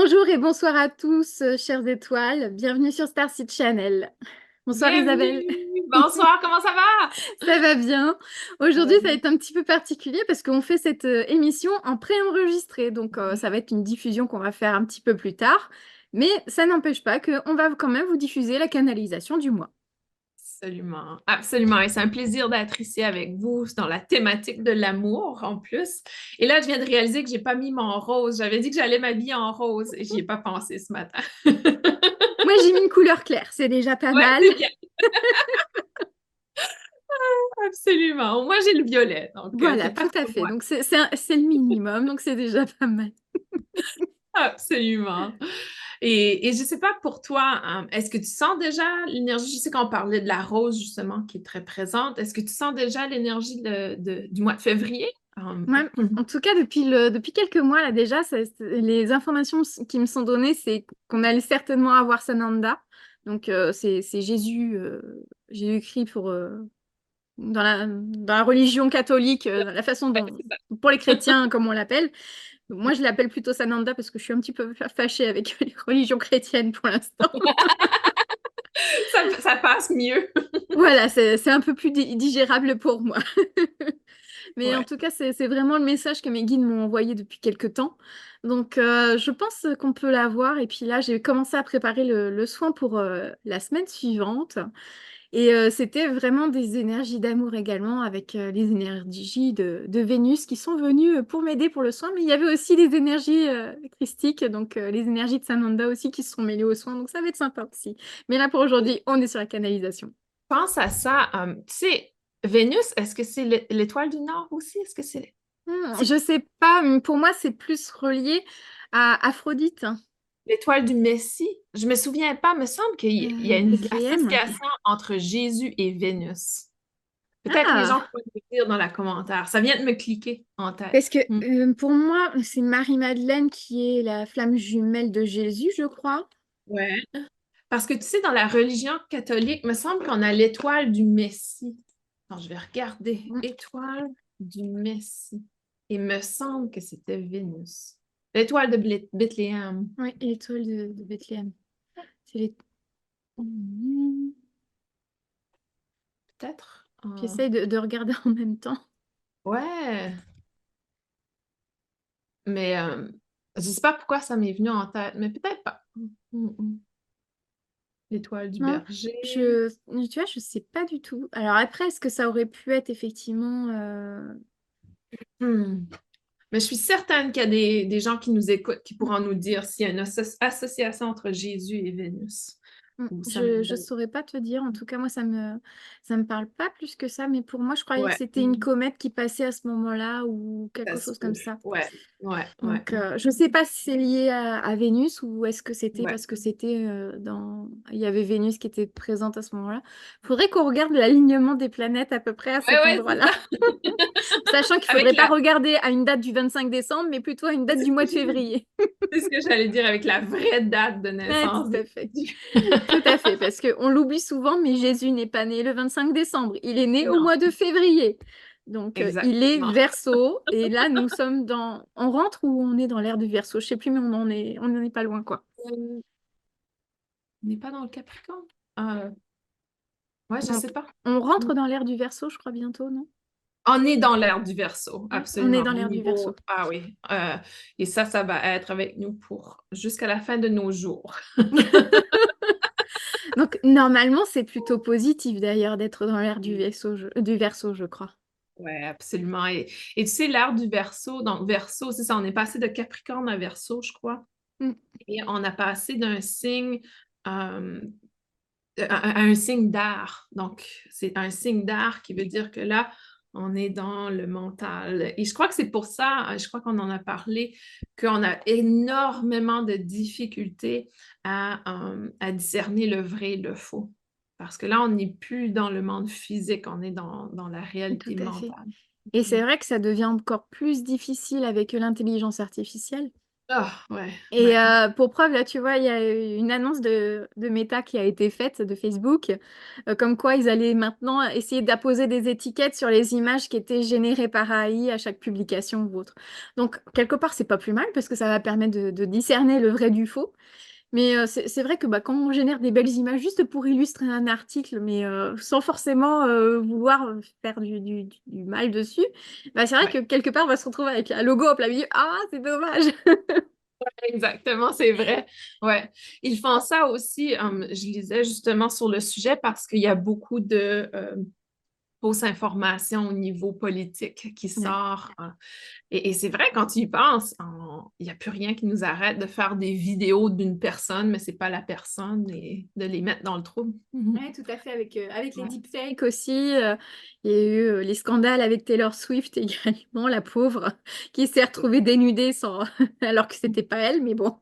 Bonjour et bonsoir à tous, chères étoiles. Bienvenue sur Starseed Channel. Bonsoir Isabelle. Bienvenue! Bonsoir, comment ça va? Ça va bien? Ça Aujourd'hui, va ça va bien. être un petit peu particulier parce qu'on fait cette émission en pré-enregistré. Donc, ça va être une diffusion qu'on va faire un petit peu plus tard. Mais ça n'empêche pas qu'on va quand même vous diffuser la canalisation du mois. Absolument, absolument. Et c'est un plaisir d'être ici avec vous dans la thématique de l'amour en plus. Et là, je viens de réaliser que j'ai pas mis mon rose. J'avais dit que j'allais m'habiller en rose et j'y ai pas pensé ce matin. Moi, j'ai mis une couleur claire, c'est déjà pas Ouais, mal. c'est bien. Absolument. Moi, j'ai le violet, donc Voilà, c'est pas tout à trop fait. moi. Donc, c'est le minimum, donc c'est déjà pas mal. Absolument. Et je sais pas pour toi, est-ce que tu sens déjà l'énergie? Je sais qu'on parlait de la rose justement qui est très présente. Est-ce que tu sens déjà l'énergie du mois de février? Ouais, en tout cas, depuis quelques mois, là déjà, les informations qui me sont données, c'est qu'on allait certainement avoir Sananda. Donc, c'est Jésus, Jésus-Christ dans la religion catholique, la façon Ouais, dont, c'est ça. pour les chrétiens, comme on l'appelle. Moi, je l'appelle plutôt Sananda parce que je suis un petit peu fâchée avec les religions chrétiennes pour l'instant. Ça passe mieux. Voilà, c'est un peu plus digérable pour moi. Mais en Ouais. tout cas, c'est vraiment le message que mes guides m'ont envoyé depuis quelques temps. Donc, je pense qu'on peut l'avoir. Et puis là, j'ai commencé à préparer le soin pour la semaine suivante. Et c'était vraiment des énergies d'amour également, avec les énergies de Vénus qui sont venues pour m'aider pour le soin. Mais il y avait aussi des énergies christiques, donc les énergies de Sananda aussi qui se sont mêlées aux soins. Donc, ça va être sympa aussi. Mais là, pour aujourd'hui, on est sur la canalisation. Pense à ça. Tu sais, Vénus, est-ce que c'est l'étoile du Nord aussi? Est-ce que c'est Je sais pas, pour moi, c'est plus relié à Aphrodite. l'étoile du Messie? Je me souviens pas, me semble qu'il y a une Bethléem. association entre Jésus et Vénus. Peut-être les gens Ah, pourraient me dire dans la commentaire. Ça vient de me cliquer en tête. parce que pour moi, c'est Marie-Madeleine qui est la flamme jumelle de Jésus, je crois. Ouais. Parce que tu sais, dans la religion catholique, il me semble qu'on a l'étoile du Messie. Alors, je vais regarder. Mm. Étoile du Messie. Il me semble que c'était Vénus. L'étoile de Bethléem. Oui, l'étoile de Bethléem. C'est les... Mm. Peut-être. J'essaye de regarder en même temps. Ouais. Mais je sais pas pourquoi ça m'est venu en tête, mais peut-être pas. Mm. L'étoile du Non, berger. tu vois, je sais pas du tout. Alors après, est-ce que ça aurait pu être effectivement... Hmm. Mais je suis certaine qu'il y a des gens qui nous écoutent qui pourront nous dire s'il y a une association entre Jésus et Vénus. Ou ça me... Je saurais pas te dire. En tout cas, moi, ça me parle pas plus que ça. Mais pour moi, je croyais que Ouais, c'était une comète qui passait à ce moment-là ou ça quelque se chose peut. comme ça. Ouais, ouais, ouais, Donc, je sais pas si c'est lié à Vénus ou est-ce que c'était ouais. parce que c'était il y avait Vénus qui était présente à ce moment-là. Faudrait qu'on regarde l'alignement des planètes à peu près à Ouais, cet ouais, c'est endroit-là. ça. Sachant qu'il Avec faudrait pas la... regarder à une date du 25 décembre, mais plutôt à une date du mois de février. C'est ce que j'allais dire avec la vraie date de Ouais, naissance tout de à fait. Jésus. Tout à fait, parce qu'on l'oublie souvent, mais Jésus n'est pas né le 25 décembre. Il est né au Non, mois de février. Donc, il est exactement. Verseau. Et là, nous sommes On rentre ou on est dans l'ère du Verseau? Je sais plus, mais on en est pas loin, quoi. On n'est pas dans le Capricorne? Euh, ouais, je On, sais pas. on rentre dans l'ère du Verseau, je crois, bientôt, non? On est dans l'ère du Verseau, Ouais, on est absolument. dans Au l'ère du Verseau. niveau, ah oui. Et ça va être avec nous pour jusqu'à la fin de nos jours. Donc, normalement, c'est plutôt positif, d'ailleurs, d'être dans l'ère du Verseau, je crois. Oui, absolument. Et tu sais, l'ère du Verseau, donc Verseau, c'est ça, on est passé de Capricorne à Verseau, je crois. Mm, Et on a passé d'un signe à un signe d'art. Donc, c'est un signe d'art qui veut dire que là, on est dans le mental. Et je crois que c'est pour ça, je crois qu'on en a parlé, qu'on a énormément de difficultés à discerner le vrai et le faux. Parce que là, on n'est plus dans le monde physique, on est dans la tout réalité à fait. mentale. Et c'est vrai que ça devient encore plus difficile avec l'intelligence artificielle. Ah, ouais, Et ouais, pour preuve, là, tu vois, il y a eu une annonce de Meta qui a été faite de Facebook, comme quoi ils allaient maintenant essayer d'apposer des étiquettes sur les images qui étaient générées par AI à chaque publication ou autre. Donc, quelque part, c'est pas plus mal parce que ça va permettre de discerner le vrai du faux. Mais c'est vrai que bah, quand on génère des belles images juste pour illustrer un article, mais sans forcément vouloir faire du mal dessus, bah, c'est vrai que ouais. quelque part, on va se retrouver avec un logo en plein milieu. Ah, c'est dommage! Exactement, c'est vrai. Ouais. Ils font ça aussi, je lisais justement sur le sujet parce qu'il y a beaucoup de fausses informations au niveau politique qui Ouais. sort. Et c'est vrai, quand tu y penses, il n'y a plus rien qui nous arrête de faire des vidéos d'une personne, mais c'est pas la personne et de les mettre dans le trou. Mhm. Ouais, tout à fait, avec les Ouais. deepfakes aussi. Il y a eu les scandales avec Taylor Swift également, la pauvre, qui s'est retrouvée dénudée sans... alors que c'était pas elle, mais bon.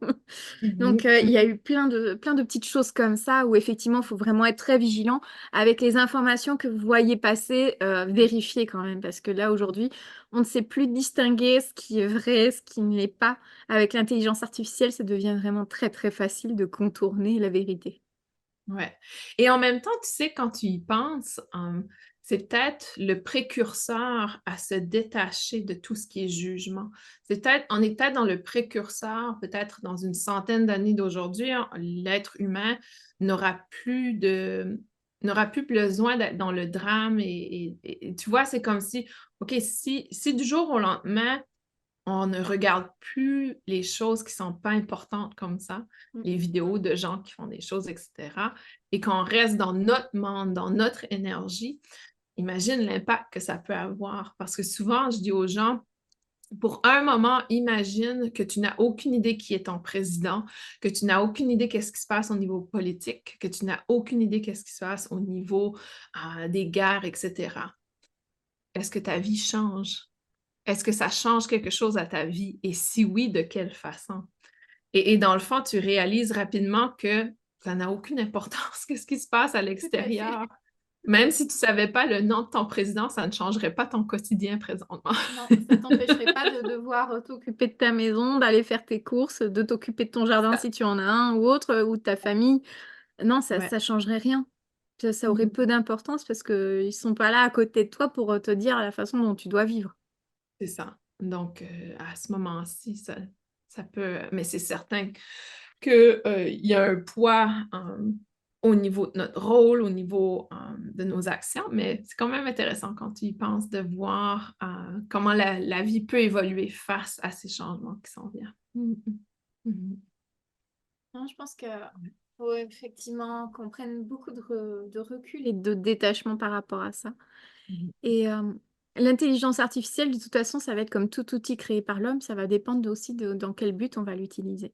Donc, Mhm. il y a eu plein de petites choses comme ça où effectivement, il faut vraiment être très vigilant avec les informations que vous voyez passer, vérifier quand même, parce que là, aujourd'hui, on ne sait plus distinguer ce qui est vrai, ce qui ne l'est pas. Avec l'intelligence artificielle, ça devient vraiment très, très facile de contourner la vérité. Ouais. Et en même temps, tu sais, quand tu y penses, c'est peut-être le précurseur à se détacher de tout ce qui est jugement. On est peut-être dans le précurseur, peut-être dans une centaine d'années d'aujourd'hui, hein, l'être humain n'aura plus n'aura plus besoin d'être dans le drame. Et tu vois, c'est comme si, OK, si du jour au lendemain, on ne regarde plus les choses qui sont pas importantes comme ça, les vidéos de gens qui font des choses, etc. Et qu'on reste dans notre monde, dans notre énergie, imagine l'impact que ça peut avoir. Parce que souvent, je dis aux gens, pour un moment, imagine que tu n'as aucune idée qui est ton président, que tu n'as aucune idée qu'est-ce qui se passe au niveau politique, que tu n'as aucune idée qu'est-ce qui se passe au niveau des guerres, etc. Est-ce que ta vie change? Est-ce que ça change quelque chose à ta vie? Et si oui, de quelle façon? Et dans le fond, tu réalises rapidement que ça n'a aucune importance qu'est-ce qui se passe à Tout à fait. l'extérieur. Même si tu ne savais pas le nom de ton président, ça ne changerait pas ton quotidien présentement. Non, ça t'empêcherait pas de devoir t'occuper de ta maison, d'aller faire tes courses, de t'occuper de ton jardin si tu en as un ou autre, ou de ta famille. Non, Ouais. ça changerait rien. Ça aurait Mhm. peu d'importance parce que ils sont pas là à côté de toi pour te dire la façon dont tu dois vivre. C'est ça. Donc, à ce moment-ci, ça peut. Mais c'est certain qu'il y a un poids au niveau de notre rôle, au niveau de nos actions, mais c'est quand même intéressant quand tu y penses de voir comment la vie peut évoluer face à ces changements qui s'en viennent. Mhm. Mhm. Non, je pense que faut effectivement qu'on prenne beaucoup de recul et de détachement par rapport à ça. Mhm. Et l'intelligence artificielle, de toute façon, ça va être comme tout outil créé par l'homme, ça va dépendre aussi de dans quel but on va l'utiliser.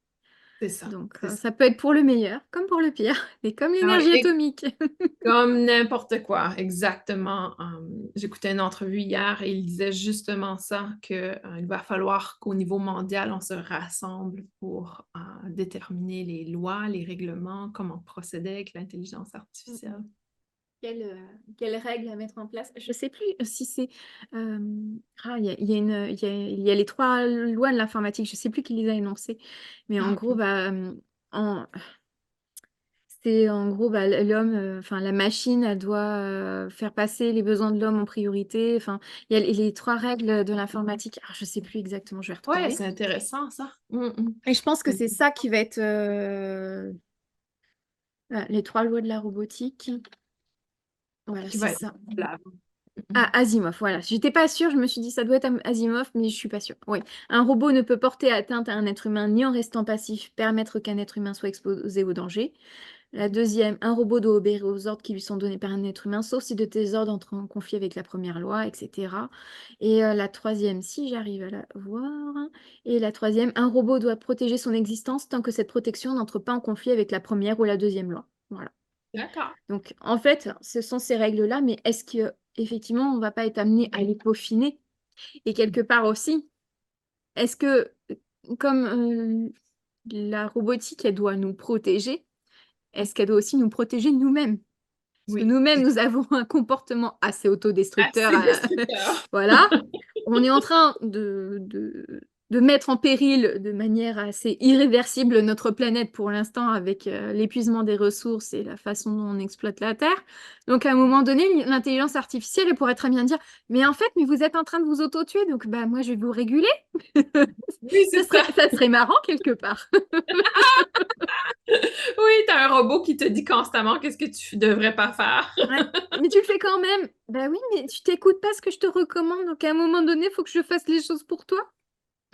C'est ça. Donc, C'est ça. ça peut être pour le meilleur, comme pour le pire, et comme Ah l'énergie oui, atomique. comme n'importe quoi, exactement. J'écoutais une entrevue hier et il disait justement ça, qu'il va falloir qu'au niveau mondial, on se rassemble pour déterminer les lois, les règlements, comment procéder avec l'intelligence artificielle. Quelles règles à mettre en place? Je sais plus si c'est... euh, il y a il y a les trois lois de l'informatique, je sais plus qui les a énoncées. Mais en Ah, gros, OK. en, c'est en gros, l'homme, enfin la machine, elle doit faire passer les besoins de l'homme en priorité. Enfin, il y a les trois règles de l'informatique. Ah, je sais plus exactement, je vais Ouais, retrouver. c'est intéressant ça. Mm. Et je pense que C'est c'est ça qui va être les trois lois de la robotique. Voilà, qui c'est va être ça. semblable. Ah, Asimov, voilà. J'étais pas sûre, je me suis dit ça doit être Asimov, mais je suis pas sûre. Oui. Un robot ne peut porter atteinte à un être humain ni en restant passif, permettre qu'un être humain soit exposé au danger. La deuxième, un robot doit obéir aux ordres qui lui sont donnés par un être humain, sauf si de tels ordres entrent en conflit avec la première loi, etc. Et la troisième, si j'arrive à la voir. Et la troisième, un robot doit protéger son existence tant que cette protection n'entre pas en conflit avec la première ou la deuxième loi. Voilà. D'accord. Donc, en fait, ce sont ces règles-là, mais est-ce que effectivement, on va pas être amené à les peaufiner? Et quelque part aussi, est-ce que, comme la robotique, elle doit nous protéger, est-ce qu'elle doit aussi nous protéger nous-mêmes? Parce que Oui. nous-mêmes, nous avons un comportement assez Ah, autodestructeur. c'est destructeur. Voilà. On est en train de mettre en péril de manière assez irréversible notre planète pour l'instant avec l'épuisement des ressources et la façon dont on exploite la Terre. Donc à un moment donné, l'intelligence artificielle elle pourrait très bien dire, mais en fait, mais vous êtes en train de vous auto-tuer, donc bah moi je vais vous réguler. Oui, c'est ça. Ça serait marrant quelque part. Oui, tu as un robot qui te dit constamment qu'est-ce que tu devrais pas faire. Ouais. Mais tu le fais quand même. Bah oui, mais tu t'écoutes pas ce que je te recommande, donc à un moment donné, il faut que je fasse les choses pour toi.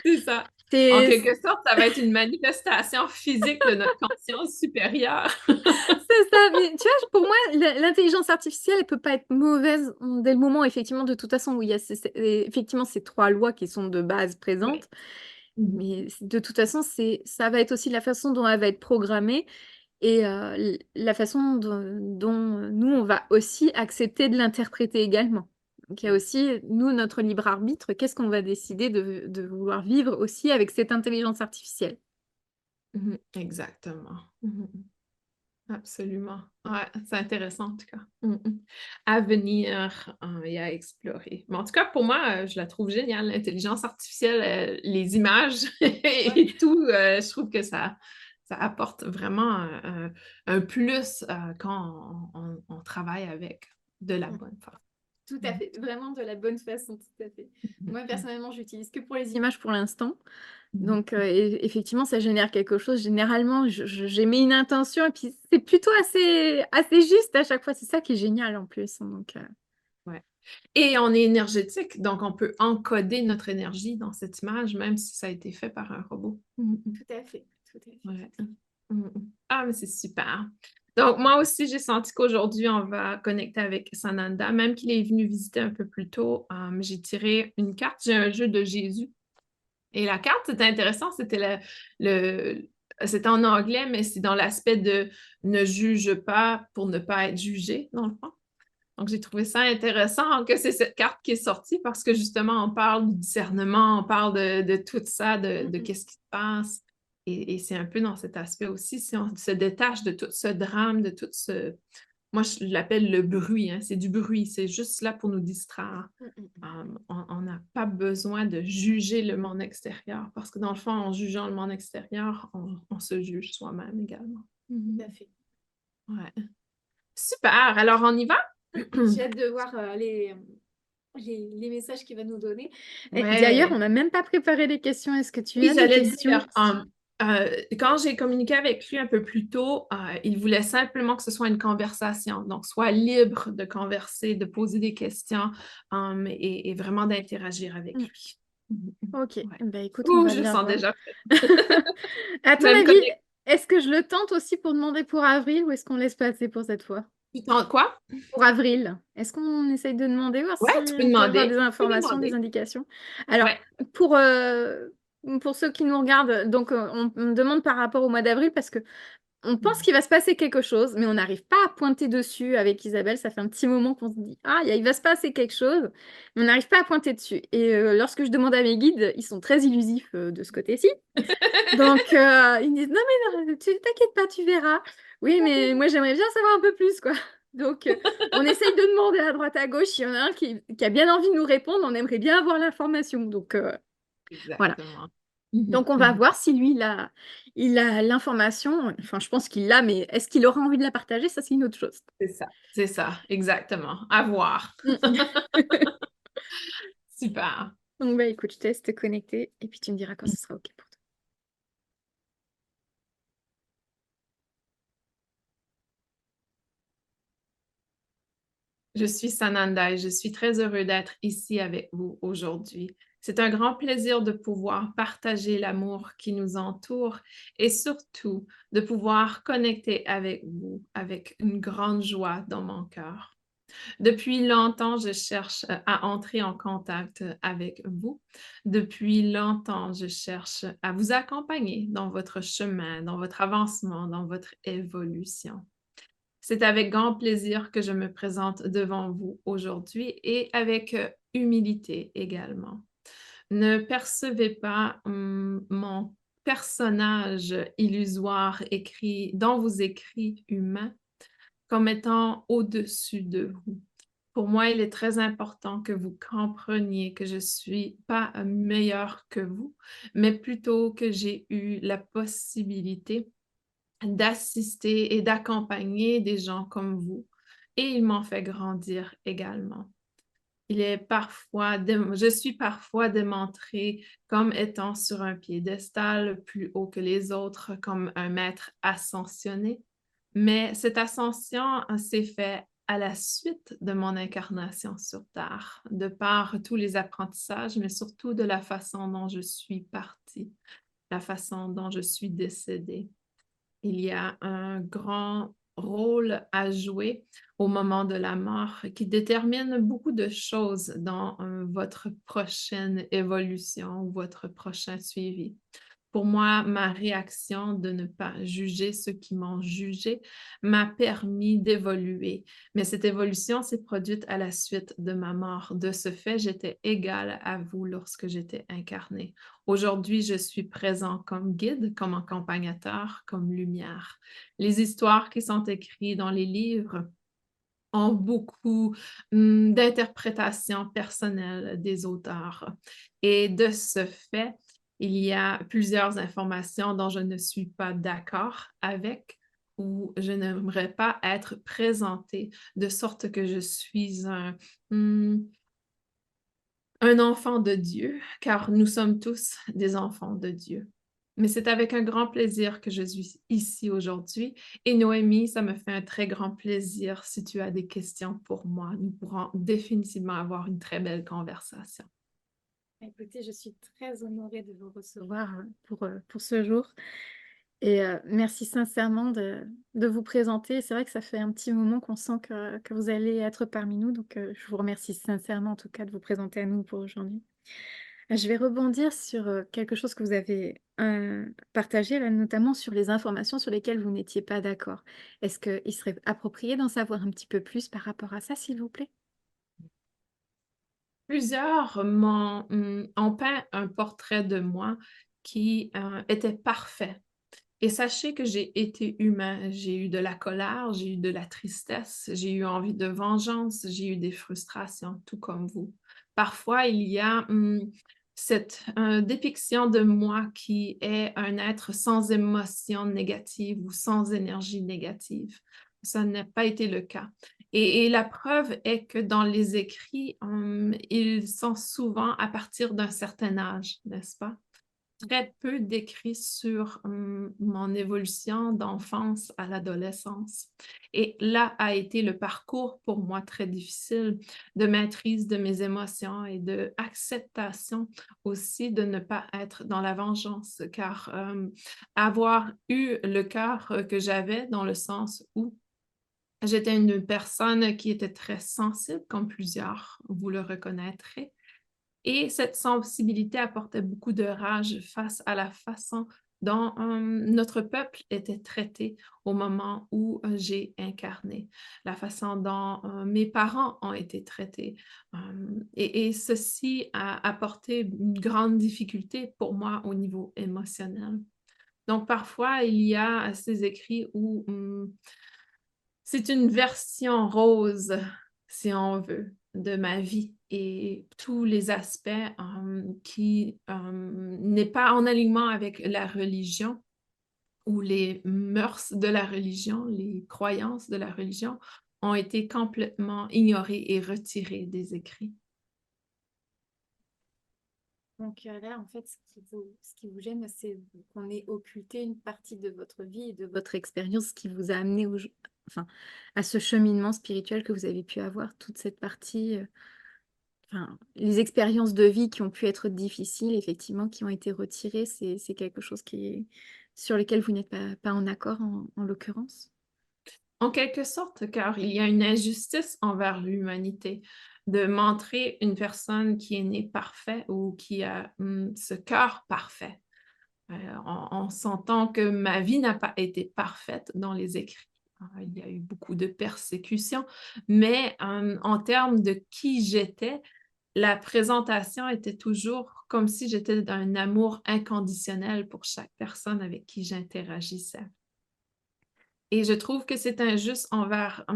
C'est ça. En C'est quelque sorte, ça va être une manifestation physique de notre conscience supérieure. c'est ça. Mais tu vois, pour moi, l'intelligence artificielle, elle peut pas être mauvaise dès le moment, effectivement, de toute façon, où il y a effectivement ces trois lois qui sont de base Oui. présentes. Mhm. Mais de toute façon, ça va être aussi la façon dont elle va être programmée et la façon dont nous, on va aussi accepter de l'interpréter également. Donc, il y a aussi, nous, notre libre arbitre, qu'est-ce qu'on va décider de vouloir vivre aussi avec cette intelligence artificielle. Mhm. Exactement. Mhm. Absolument. Ouais, c'est intéressant en tout cas. Mhm. À venir et à explorer. Mais en tout cas, pour moi, je la trouve géniale, l'intelligence artificielle, les images Ouais. et tout. Je trouve que ça apporte vraiment un plus quand on travaille avec de la bonne façon. Tout à Mhm. fait, vraiment de la bonne façon, tout à fait. Moi, Mhm. personnellement, j'utilise que pour les images pour l'instant. Mhm. Donc, effectivement, ça génère quelque chose. Généralement, j'ai mis une intention et puis c'est plutôt assez juste à chaque fois. C'est ça qui est génial en plus. Donc, Ouais. Et on est énergétique, donc on peut encoder notre énergie dans cette image, même si ça a été fait par un robot. Mhm. tout à fait, tout à fait, Ouais. tout à fait. Mhm. Ah, mais c'est super. Donc, moi aussi, j'ai senti qu'aujourd'hui, on va connecter avec Sananda. Même qu'il est venu visiter un peu plus tôt, j'ai tiré une carte. J'ai un jeu de Jésus. Et la carte, c'était intéressant. C'était en anglais, mais c'est dans l'aspect de ne juge pas pour ne pas être jugé, dans le fond. Donc, j'ai trouvé ça intéressant que c'est cette carte qui est sortie parce que justement, on parle du discernement, on parle de tout ça, de Mhm. qu'est-ce qui se passe. Et c'est un peu dans cet aspect aussi, si on se détache de tout ce drame, de tout ce... Moi, je l'appelle le bruit, hein, c'est du bruit, c'est juste là pour nous distraire. Mhm. On n'a pas besoin de juger le monde extérieur parce que dans le fond, en jugeant le monde extérieur, on se juge soi-même également. Tout Mhm. à fait. Ouais. Super, alors on y va? J'ai hâte de voir les messages qu'il va nous donner. Et d'ailleurs, on Ouais. n'a même pas préparé les questions. Est-ce que tu Oui, as des j'allais questions? dire, quand j'ai communiqué avec lui un peu plus tôt, il voulait simplement que ce soit une conversation, donc soit libre de converser, de poser des questions et vraiment d'interagir avec Mm. lui. Mhm. Ok, Ouais. bah écoute, on Ouh, va je bien sens voir. déjà prête. À ton Même avis, connecté. est-ce que je le tente aussi pour demander pour avril ou est-ce qu'on laisse passer pour cette fois? Tu tentes quoi? Pour avril, est-ce qu'on essaye de demander, voir Ouais, si tu peux on peut avoir demander. des Tu peux informations, des demander. indications? Alors, Ouais. pour, euh, pour ceux qui nous regardent, donc on me demande par rapport au mois d'avril parce que on pense qu'il va se passer quelque chose, mais on n'arrive pas à pointer dessus avec Isabelle. Ça fait un petit moment qu'on se dit, ah, il va se passer quelque chose, mais on n'arrive pas à pointer dessus. Et lorsque je demande à mes guides, ils sont très illusifs de ce côté-ci. Donc, ils me disent, non, mais non, tu t'inquiète pas, tu verras. Oui, mais moi, j'aimerais bien savoir un peu plus, quoi. Donc, on essaye de demander à droite, à gauche. Il y en a un qui a bien envie de nous répondre. On aimerait bien avoir l'information. Donc, voilà. Exactement. Mhm, Donc, on va mhm. voir si lui, il a l'information. Enfin, je pense qu'il l'a, mais est-ce qu'il aura envie de la partager? Ça, c'est une autre chose. C'est ça, exactement. À voir. Mm. Super. Donc, bah, écoute, je te laisse te connecter et puis tu me diras quand ce sera OK pour toi. Je suis Sananda et je suis très heureux d'être ici avec vous aujourd'hui. C'est un grand plaisir de pouvoir partager l'amour qui nous entoure et surtout de pouvoir connecter avec vous avec une grande joie dans mon cœur. Depuis longtemps, je cherche à entrer en contact avec vous. Depuis longtemps, je cherche à vous accompagner dans votre chemin, dans votre avancement, dans votre évolution. C'est avec grand plaisir que je me présente devant vous aujourd'hui et avec humilité également. Ne percevez pas mon personnage illusoire écrit dans vos écrits humains comme étant au-dessus de vous. Pour moi, il est très important que vous compreniez que je ne suis pas meilleure que vous, mais plutôt que j'ai eu la possibilité d'assister et d'accompagner des gens comme vous. Et il m'en fait grandir également. Je suis parfois démontrée comme étant sur un piédestal plus haut que les autres, comme un maître ascensionné. Mais cette ascension s'est faite à la suite de mon incarnation sur Terre, de par tous les apprentissages, mais surtout de la façon dont je suis partie, la façon dont je suis décédée. Il y a un grand rôle à jouer au moment de la mort qui détermine beaucoup de choses dans votre prochaine évolution ou votre prochain suivi. Pour moi, ma réaction de ne pas juger ceux qui m'ont jugé m'a permis d'évoluer. Mais cette évolution s'est produite à la suite de ma mort. De ce fait, j'étais égale à vous lorsque j'étais incarnée. Aujourd'hui, je suis présent comme guide, comme accompagnateur, comme lumière. Les histoires qui sont écrites dans les livres ont beaucoup d'interprétations personnelles des auteurs. Et de ce fait, il y a plusieurs informations dont je ne suis pas d'accord avec ou je n'aimerais pas être présentée de sorte que je suis un enfant de Dieu, car nous sommes tous des enfants de Dieu. Mais c'est avec un grand plaisir que je suis ici aujourd'hui. Et Noémie, ça me fait un très grand plaisir. Si tu as des questions pour moi, nous pourrons définitivement avoir une très belle conversation. Écoutez, je suis très honorée de vous recevoir pour ce jour. Et merci sincèrement de vous présenter. C'est vrai que ça fait un petit moment qu'on sent que vous allez être parmi nous. Donc, je vous remercie sincèrement, en tout cas, de vous présenter à nous pour aujourd'hui. Je vais rebondir sur quelque chose que vous avez partagé, là, notamment sur les informations sur lesquelles vous n'étiez pas d'accord. Est-ce qu'il serait approprié d'en savoir un petit peu plus par rapport à ça, s'il vous plaît? Plusieurs ont peint un portrait de moi qui était parfait. Et sachez que j'ai été humain. J'ai eu de la colère, j'ai eu de la tristesse, j'ai eu envie de vengeance, j'ai eu des frustrations, tout comme vous. Parfois, il y a cette dépiction de moi qui est un être sans émotion négative ou sans énergie négative. Ça n'a pas été le cas. Et la preuve est que dans les écrits, ils sont souvent à partir d'un certain âge, n'est-ce pas? Très peu d'écrits sur mon évolution d'enfance à l'adolescence. Et là a été le parcours pour moi très difficile de maîtrise de mes émotions et de acceptation aussi de ne pas être dans la vengeance, car avoir eu le cœur que j'avais dans le sens où j'étais une personne qui était très sensible, comme plusieurs vous le reconnaîtrez, et cette sensibilité apportait beaucoup de rage face à la façon dont notre peuple était traité au moment où j'ai incarné, la façon dont mes parents ont été traités. Et ceci a apporté une grande difficulté pour moi au niveau émotionnel. Donc, parfois, il y a ces écrits où c'est une version rose, si on veut, de ma vie et tous les aspects qui n'est pas en alignement avec la religion ou les mœurs de la religion, les croyances de la religion ont été complètement ignorées et retirées des écrits. Donc là, en fait, ce qui vous gêne, c'est qu'on ait occulté une partie de votre vie et de votre expérience qui vous a amené enfin, à ce cheminement spirituel que vous avez pu avoir, toute cette partie, enfin, les expériences de vie qui ont pu être difficiles, effectivement, qui ont été retirées, c'est quelque chose sur lequel vous n'êtes pas en accord, en l'occurrence. En quelque sorte, car il y a une injustice envers l'humanité de montrer une personne qui est née parfaite ou qui a ce cœur parfait. On s'entend que ma vie n'a pas été parfaite dans les écrits. Il y a eu beaucoup de persécutions, mais en termes de qui j'étais, la présentation était toujours comme si j'étais d'un amour inconditionnel pour chaque personne avec qui j'interagissais. Et je trouve que c'est injuste envers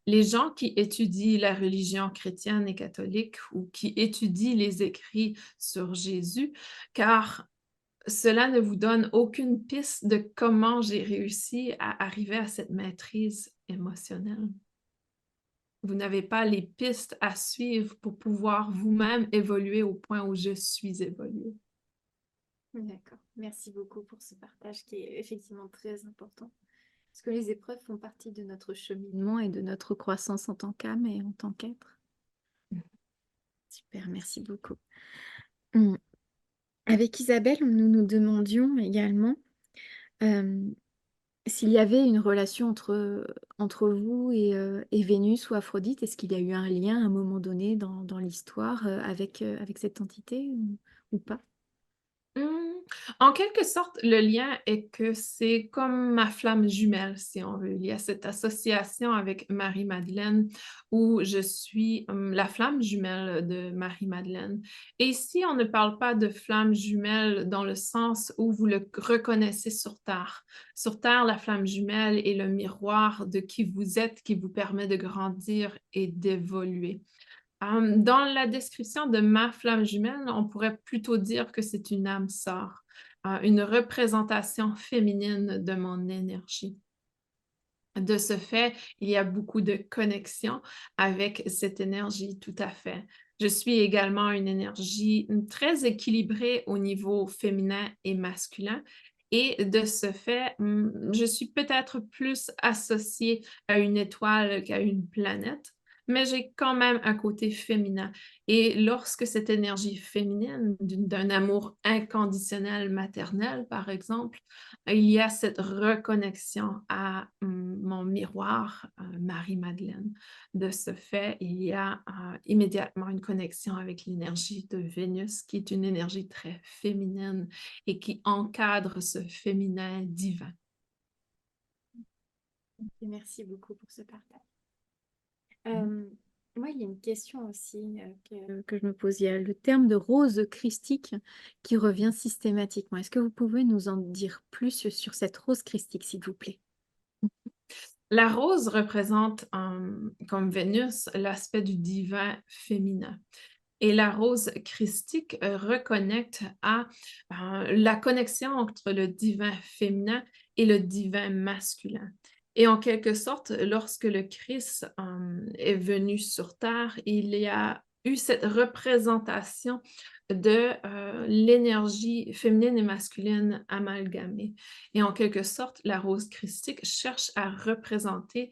les gens qui étudient la religion chrétienne et catholique ou qui étudient les écrits sur Jésus, car cela ne vous donne aucune piste de comment j'ai réussi à arriver à cette maîtrise émotionnelle. Vous n'avez pas les pistes à suivre pour pouvoir vous-même évoluer au point où je suis évoluée. D'accord. Merci beaucoup pour ce partage qui est effectivement très important. Parce que les épreuves font partie de notre cheminement et de notre croissance en tant qu'âme et en tant qu'être. Super, merci beaucoup. Hum, Avec Isabelle, nous nous demandions également euh, s'il y avait une relation entre vous et Vénus ou Aphrodite. Est-ce qu'il y a eu un lien à un moment donné dans l'histoire avec cette entité ou pas? Hmm. En quelque sorte, le lien est que c'est comme ma flamme jumelle, si on veut. Il y a cette association avec Marie-Madeleine où je suis la flamme jumelle de Marie-Madeleine. Et ici, on ne parle pas de flamme jumelle dans le sens où vous le reconnaissez sur Terre. Sur Terre, la flamme jumelle est le miroir de qui vous êtes, qui vous permet de grandir et d'évoluer. Dans la description de ma flamme jumelle, on pourrait plutôt dire que c'est une âme sœur, une représentation féminine de mon énergie. De ce fait, il y a beaucoup de connexions avec cette énergie, tout à fait. Je suis également une énergie très équilibrée au niveau féminin et masculin. Et de ce fait, je suis peut-être plus associée à une étoile qu'à une planète, mais j'ai quand même un côté féminin. Et lorsque cette énergie féminine, d'un amour inconditionnel maternel, par exemple, il y a cette reconnexion à mon miroir, Marie-Madeleine. De ce fait, il y a immédiatement une connexion avec l'énergie de Vénus, qui est une énergie très féminine et qui encadre ce féminin divin. Et merci beaucoup pour ce partage. Euh, Moi, il y a une question aussi que je me pose. Il y a le terme de rose christique qui revient systématiquement. Est-ce que vous pouvez nous en dire plus sur cette rose christique, s'il vous plaît? La rose représente, comme Vénus, l'aspect du divin féminin. Et la rose christique reconnecte à la connexion entre le divin féminin et le divin masculin. Et en quelque sorte, lorsque le Christ est venu sur Terre, il y a eu cette représentation de l'énergie féminine et masculine amalgamée. Et en quelque sorte, la rose christique cherche à représenter,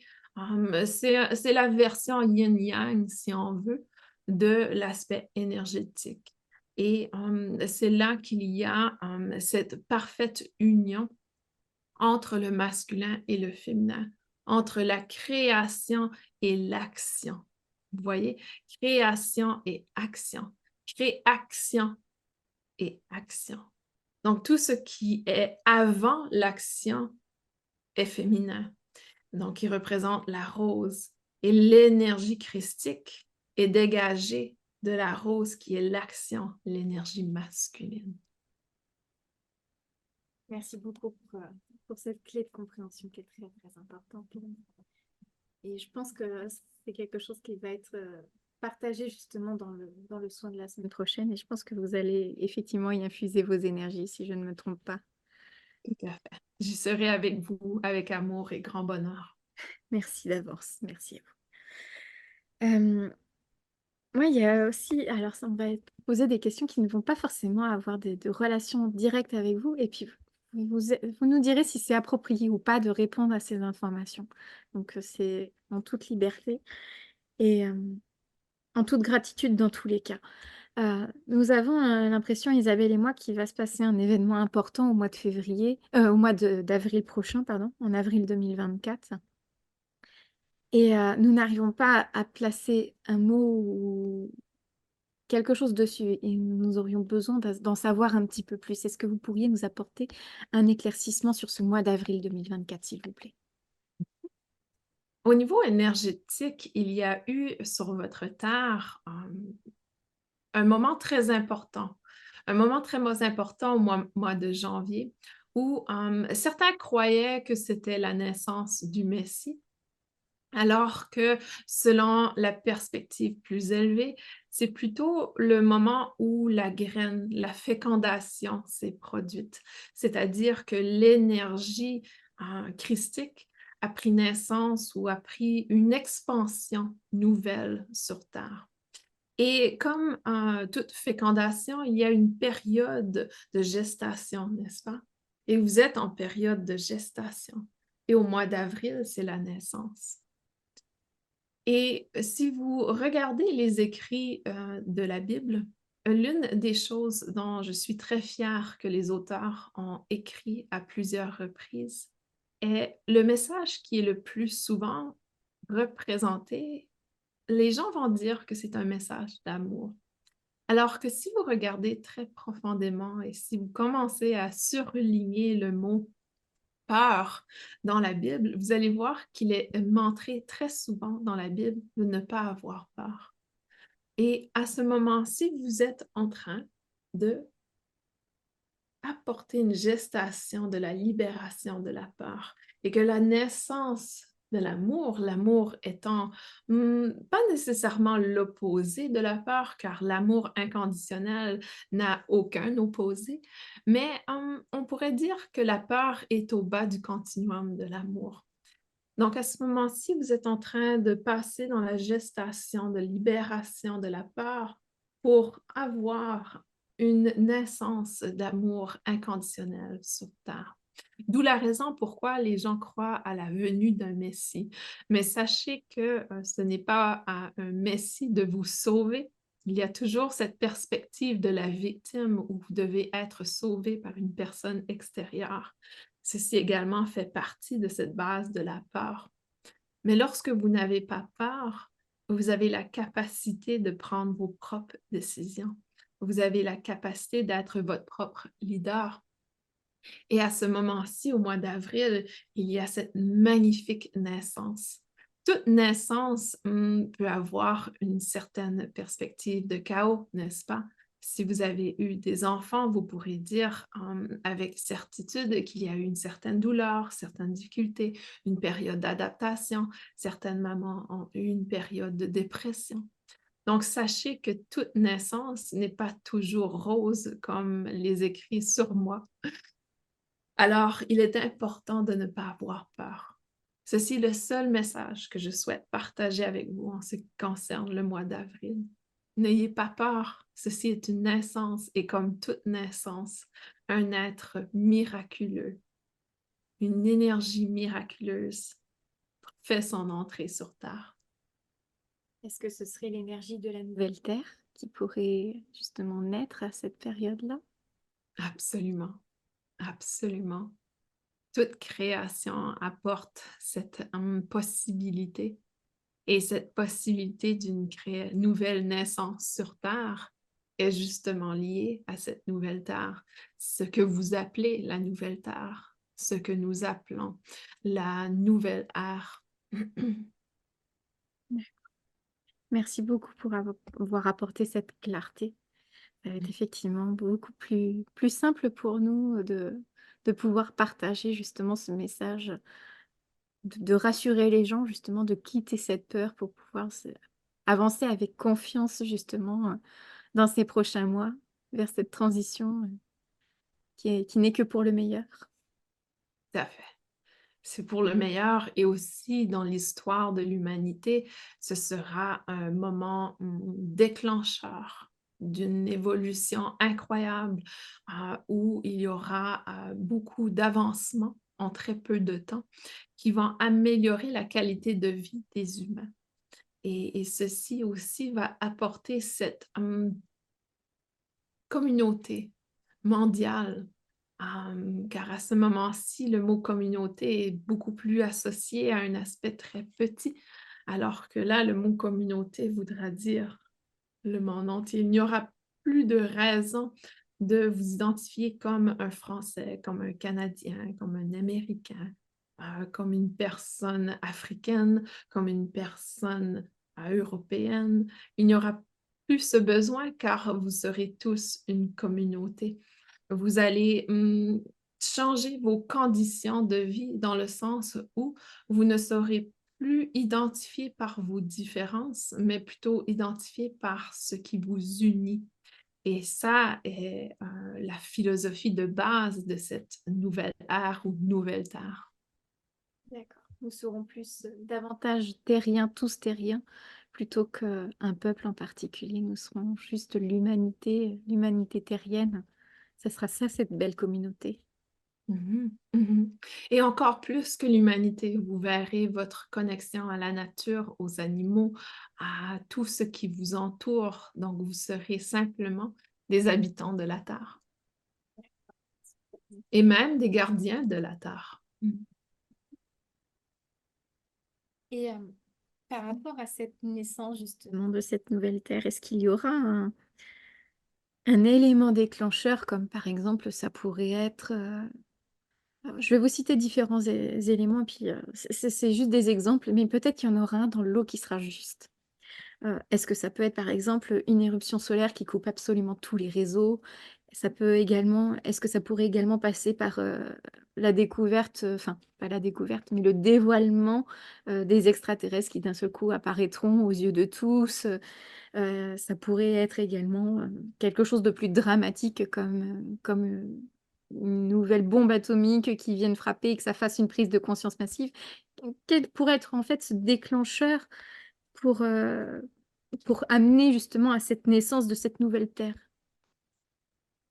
c'est la version yin-yang, si on veut, de l'aspect énergétique. Et c'est là qu'il y a cette parfaite union entre le masculin et le féminin, entre la création et l'action. Vous voyez, création et action, création et action. Donc, tout ce qui est avant l'action est féminin. Donc, il représente la rose et l'énergie christique est dégagée de la rose qui est l'action, l'énergie masculine. Merci beaucoup pour cette clé de compréhension qui est très, très importante pour nous. Et je pense que c'est quelque chose qui va être partagé justement dans le soin de la semaine prochaine. Et je pense que vous allez effectivement y infuser vos énergies, si je ne me trompe pas. Tout à fait. J'y serai avec vous, avec amour et grand bonheur. Merci d'avance. Merci à vous. Moi, il y a aussi, alors ça, on va poser des questions qui ne vont pas forcément avoir de relations directes avec vous. Et puis, vous nous direz si c'est approprié ou pas de répondre à ces informations. Donc, c'est en toute liberté et en toute gratitude dans tous les cas. Nous avons l'impression, Isabelle et moi, qu'il va se passer un événement important au mois de février, au mois d'avril prochain, pardon, en avril 2024. Et nous n'arrivons pas à placer un mot ou quelque chose dessus et nous aurions besoin d'en savoir un petit peu plus. Est-ce que vous pourriez nous apporter un éclaircissement sur ce mois d'avril 2024, s'il vous plaît? Au niveau énergétique, il y a eu sur votre terre un moment très important. Un moment très important au mois de janvier où certains croyaient que c'était la naissance du Messie, alors que selon la perspective plus élevée, c'est plutôt le moment où la graine, la fécondation s'est produite, c'est-à-dire que l'énergie christique a pris naissance ou a pris une expansion nouvelle sur Terre. Et comme toute fécondation, il y a une période de gestation, n'est-ce pas? Et vous êtes en période de gestation. Et au mois d'avril, c'est la naissance. Et si vous regardez les écrits de la Bible, l'une des choses dont je suis très fière que les auteurs ont écrit à plusieurs reprises est le message qui est le plus souvent représenté. Les gens vont dire que c'est un message d'amour. Alors que si vous regardez très profondément et si vous commencez à surligner le mot peur dans la Bible, vous allez voir qu'il est montré très souvent dans la Bible de ne pas avoir peur. Et à ce moment-ci, vous êtes en train de apporter une gestation de la libération de la peur et que la naissance de l'amour, l'amour étant pas nécessairement l'opposé de la peur, car l'amour inconditionnel n'a aucun opposé, mais on pourrait dire que la peur est au bas du continuum de l'amour. Donc, à ce moment-ci, vous êtes en train de passer dans la gestation de libération de la peur pour avoir une naissance d'amour inconditionnel sur Terre. D'où la raison pourquoi les gens croient à la venue d'un Messie. Mais sachez que ce n'est pas à un Messie de vous sauver. Il y a toujours cette perspective de la victime où vous devez être sauvé par une personne extérieure. Ceci également fait partie de cette base de la peur. Mais lorsque vous n'avez pas peur, vous avez la capacité de prendre vos propres décisions. Vous avez la capacité d'être votre propre leader. Et à ce moment-ci, au mois d'avril, il y a cette magnifique naissance. Toute naissance peut avoir une certaine perspective de chaos, n'est-ce pas? Si vous avez eu des enfants, vous pourrez dire avec certitude qu'il y a eu une certaine douleur, certaines difficultés, une période d'adaptation. Certaines mamans ont eu une période de dépression. Donc, sachez que toute naissance n'est pas toujours rose comme les écrits sur moi. Alors, il est important de ne pas avoir peur. Ceci est le seul message que je souhaite partager avec vous en ce qui concerne le mois d'avril. N'ayez pas peur, ceci est une naissance et comme toute naissance, un être miraculeux, une énergie miraculeuse fait son entrée sur Terre. Est-ce que ce serait l'énergie de la nouvelle Terre qui pourrait justement naître à cette période-là? Absolument, absolument. Toute création apporte cette possibilité. Et cette possibilité d'une nouvelle naissance sur Terre est justement liée à cette nouvelle Terre, ce que vous appelez la nouvelle Terre, ce que nous appelons la nouvelle ère. Merci beaucoup pour avoir apporté cette clarté. Ça va être effectivement beaucoup plus simple pour nous de pouvoir partager justement ce message, de rassurer les gens justement, de quitter cette peur pour pouvoir avancer avec confiance justement dans ces prochains mois vers cette transition qui n'est que pour le meilleur. Tout à fait. C'est pour le meilleur et aussi dans l'histoire de l'humanité, ce sera un moment déclencheur d'une évolution incroyable où il y aura beaucoup d'avancements en très peu de temps qui vont améliorer la qualité de vie des humains. Et ceci aussi va apporter cette communauté mondiale car à ce moment-ci, le mot communauté est beaucoup plus associé à un aspect très petit, alors que là, le mot communauté voudra dire le monde entier. Il n'y aura plus de raison de vous identifier comme un Français, comme un Canadien, comme un Américain, comme une personne africaine, comme une personne européenne. Il n'y aura plus ce besoin car vous serez tous une communauté. Vous allez changer vos conditions de vie dans le sens où vous ne serez plus identifié par vos différences, mais plutôt identifié par ce qui vous unit. Et ça est la philosophie de base de cette nouvelle ère ou nouvelle terre. D'accord. Nous serons plus davantage terriens, tous terriens, plutôt qu'un peuple en particulier. Nous serons juste l'humanité terrienne. Ce sera ça, cette belle communauté. Mhm, mhm. Et encore plus que l'humanité, vous verrez votre connexion à la nature, aux animaux, à tout ce qui vous entoure. Donc, vous serez simplement des habitants de la Terre et même des gardiens de la Terre. Mhm. Et par rapport à cette naissance justement de cette nouvelle terre, est-ce qu'il y aura un élément déclencheur, comme par exemple ça pourrait être... je vais vous citer différents éléments, et puis c'est juste des exemples, mais peut-être qu'il y en aura un dans l'eau qui sera juste. Est-ce que ça peut être par exemple une éruption solaire qui coupe absolument tous les réseaux? Ça peut également, est-ce que ça pourrait également passer par la découverte, enfin pas la découverte, mais le dévoilement des extraterrestres qui d'un seul coup apparaîtront aux yeux de tous? Ça pourrait être également quelque chose de plus dramatique comme une nouvelle bombe atomique qui vienne frapper et que ça fasse une prise de conscience massive. Quel pourrait être en fait ce déclencheur pour, heu, pour amener justement à cette naissance de cette nouvelle terre?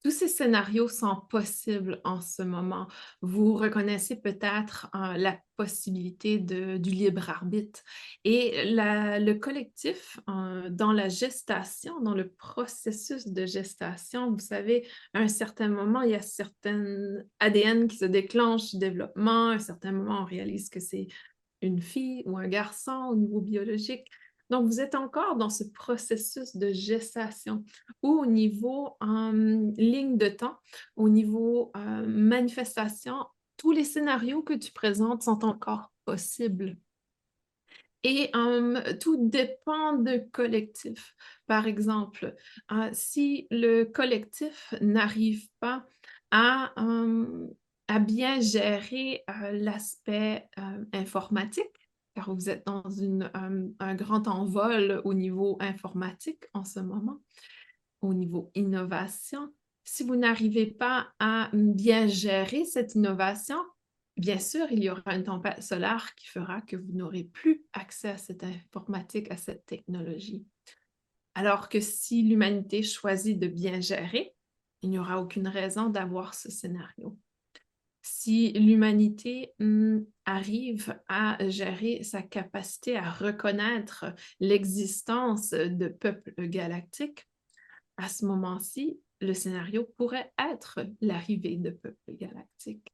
Tous ces scénarios sont possibles en ce moment. Vous reconnaissez peut-être la possibilité du libre arbitre. Et le collectif, dans la gestation, dans le processus de gestation, vous savez, à un certain moment, il y a certaines ADN qui se déclenchent du développement. À un certain moment, on réalise que c'est une fille ou un garçon au niveau biologique. Donc, vous êtes encore dans ce processus de gestation ou au niveau ligne de temps, au niveau manifestation, tous les scénarios que tu présentes sont encore possibles. Et tout dépend du collectif. Par exemple, si le collectif n'arrive pas à, à bien gérer l'aspect informatique, car vous êtes dans un grand envol au niveau informatique en ce moment, au niveau innovation. Si vous n'arrivez pas à bien gérer cette innovation, bien sûr, il y aura une tempête solaire qui fera que vous n'aurez plus accès à cette informatique, à cette technologie. Alors que si l'humanité choisit de bien gérer, il n'y aura aucune raison d'avoir ce scénario. Si l'humanité arrive à gérer sa capacité à reconnaître l'existence de peuples galactiques, à ce moment-ci, le scénario pourrait être l'arrivée de peuples galactiques.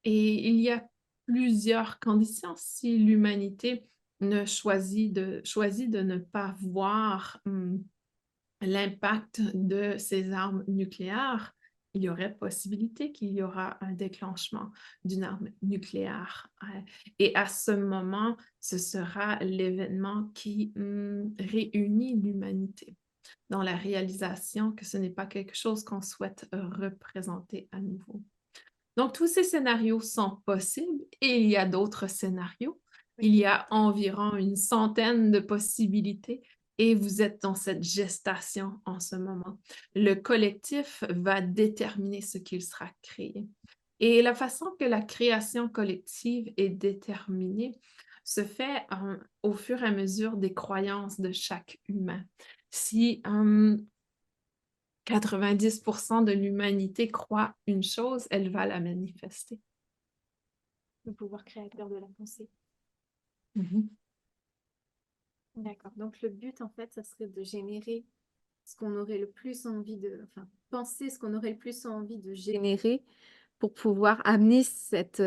Et il y a plusieurs conditions si l'humanité choisit de ne pas voir l'impact de ces armes nucléaires. Il y aurait possibilité qu'il y aura un déclenchement d'une arme nucléaire. Et à ce moment, ce sera l'événement qui réunit l'humanité dans la réalisation que ce n'est pas quelque chose qu'on souhaite représenter à nouveau. Donc, tous ces scénarios sont possibles et il y a d'autres scénarios. Il y a environ une centaine de possibilités et vous êtes dans cette gestation en ce moment. Le collectif va déterminer ce qu'il sera créé. Et la façon que la création collective est déterminée se fait au fur et à mesure des croyances de chaque humain. Si 90% de l'humanité croit une chose, elle va la manifester. Le pouvoir créateur de la pensée. Mhm. D'accord. Donc le but, en fait, ça serait de générer ce qu'on aurait le plus envie de... Enfin, penser ce qu'on aurait le plus envie de générer pour pouvoir amener cette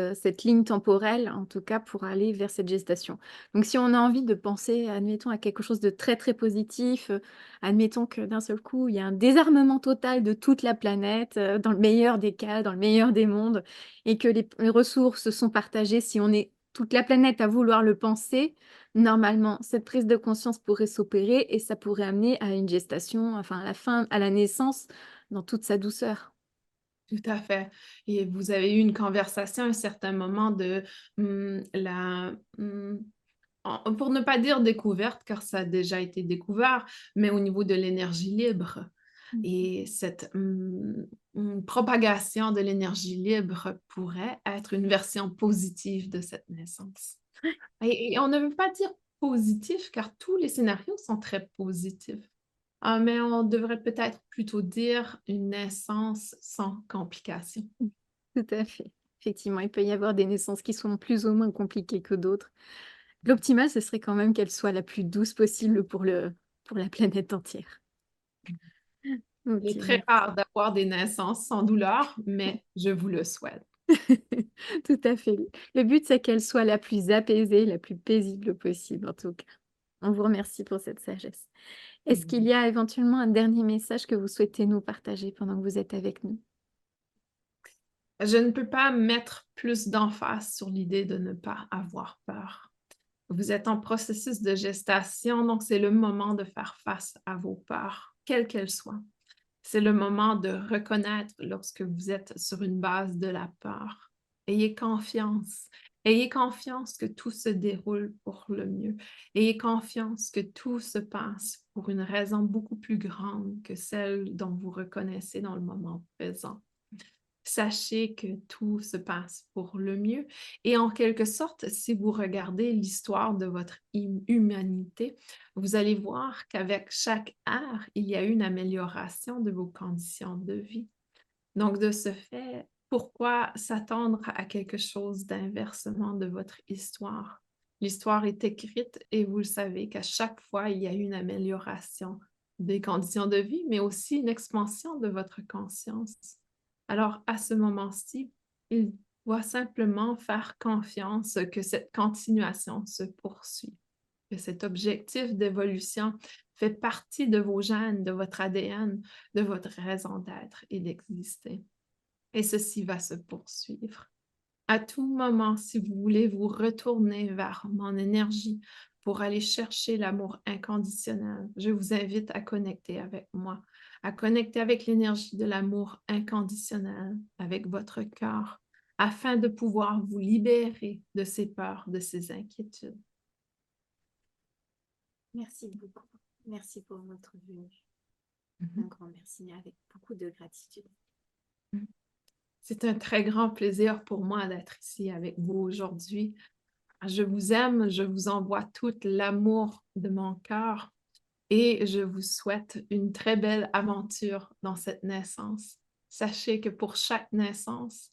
ligne temporelle, en tout cas pour aller vers cette gestation. Donc si on a envie de penser, admettons, à quelque chose de très très positif, admettons que d'un seul coup, il y a un désarmement total de toute la planète, dans le meilleur des cas, dans le meilleur des mondes, et que les ressources sont partagées, si on est toute la planète à vouloir le penser, normalement, cette prise de conscience pourrait s'opérer et ça pourrait amener à une gestation, enfin à la fin, à la naissance, dans toute sa douceur. Tout à fait. Et vous avez eu une conversation à un certain moment de la pour ne pas dire découverte, car ça a déjà été découvert, mais au niveau de l'énergie libre. Mhm. Et cette propagation de l'énergie libre pourrait être une version positive de cette naissance. Et on ne veut pas dire positif, car tous les scénarios sont très positifs. Mais on devrait peut-être plutôt dire une naissance sans complications. Tout à fait. Effectivement, il peut y avoir des naissances qui sont plus ou moins compliquées que d'autres. L'optimal, ce serait quand même qu'elle soit la plus douce possible pour la planète entière. Il Ok, est très merci. rare d'avoir des naissances sans douleur, mais je vous le souhaite. Tout à fait. Le but, c'est qu'elle soit la plus apaisée, la plus paisible possible, en tout cas. On vous remercie pour cette sagesse. Est-ce qu'il y a éventuellement un dernier message que vous souhaitez nous partager pendant que vous êtes avec nous? Je ne peux pas mettre plus d'emphase sur l'idée de ne pas avoir peur. Vous êtes en processus de gestation, donc c'est le moment de faire face à vos peurs, quelles qu'elles soient. C'est le moment de reconnaître lorsque vous êtes sur une base de la peur. Ayez confiance. Ayez confiance que tout se déroule pour le mieux. Ayez confiance que tout se passe pour une raison beaucoup plus grande que celle dont vous reconnaissez dans le moment présent. Sachez que tout se passe pour le mieux. Et en quelque sorte, si vous regardez l'histoire de votre humanité, vous allez voir qu'avec chaque ère, il y a eu une amélioration de vos conditions de vie. Donc, de ce fait, pourquoi s'attendre à quelque chose d'inversement de votre histoire? L'histoire est écrite et vous le savez qu'à chaque fois, il y a eu une amélioration des conditions de vie, mais aussi une expansion de votre conscience. Alors, à ce moment-ci, il doit simplement faire confiance que cette continuation se poursuit, que cet objectif d'évolution fait partie de vos gènes, de votre ADN, de votre raison d'être et d'exister. Et ceci va se poursuivre. À tout moment, si vous voulez vous retourner vers mon énergie pour aller chercher l'amour inconditionnel, je vous invite à connecter avec moi, à connecter avec l'énergie de l'amour inconditionnel, avec votre cœur, afin de pouvoir vous libérer de ces peurs, de ces inquiétudes. Merci beaucoup. Merci pour votre venue. Un Mhm. grand merci avec beaucoup de gratitude. C'est un très grand plaisir pour moi d'être ici avec vous aujourd'hui. Je vous aime, je vous envoie tout l'amour de mon cœur et je vous souhaite une très belle aventure dans cette naissance. Sachez que pour chaque naissance,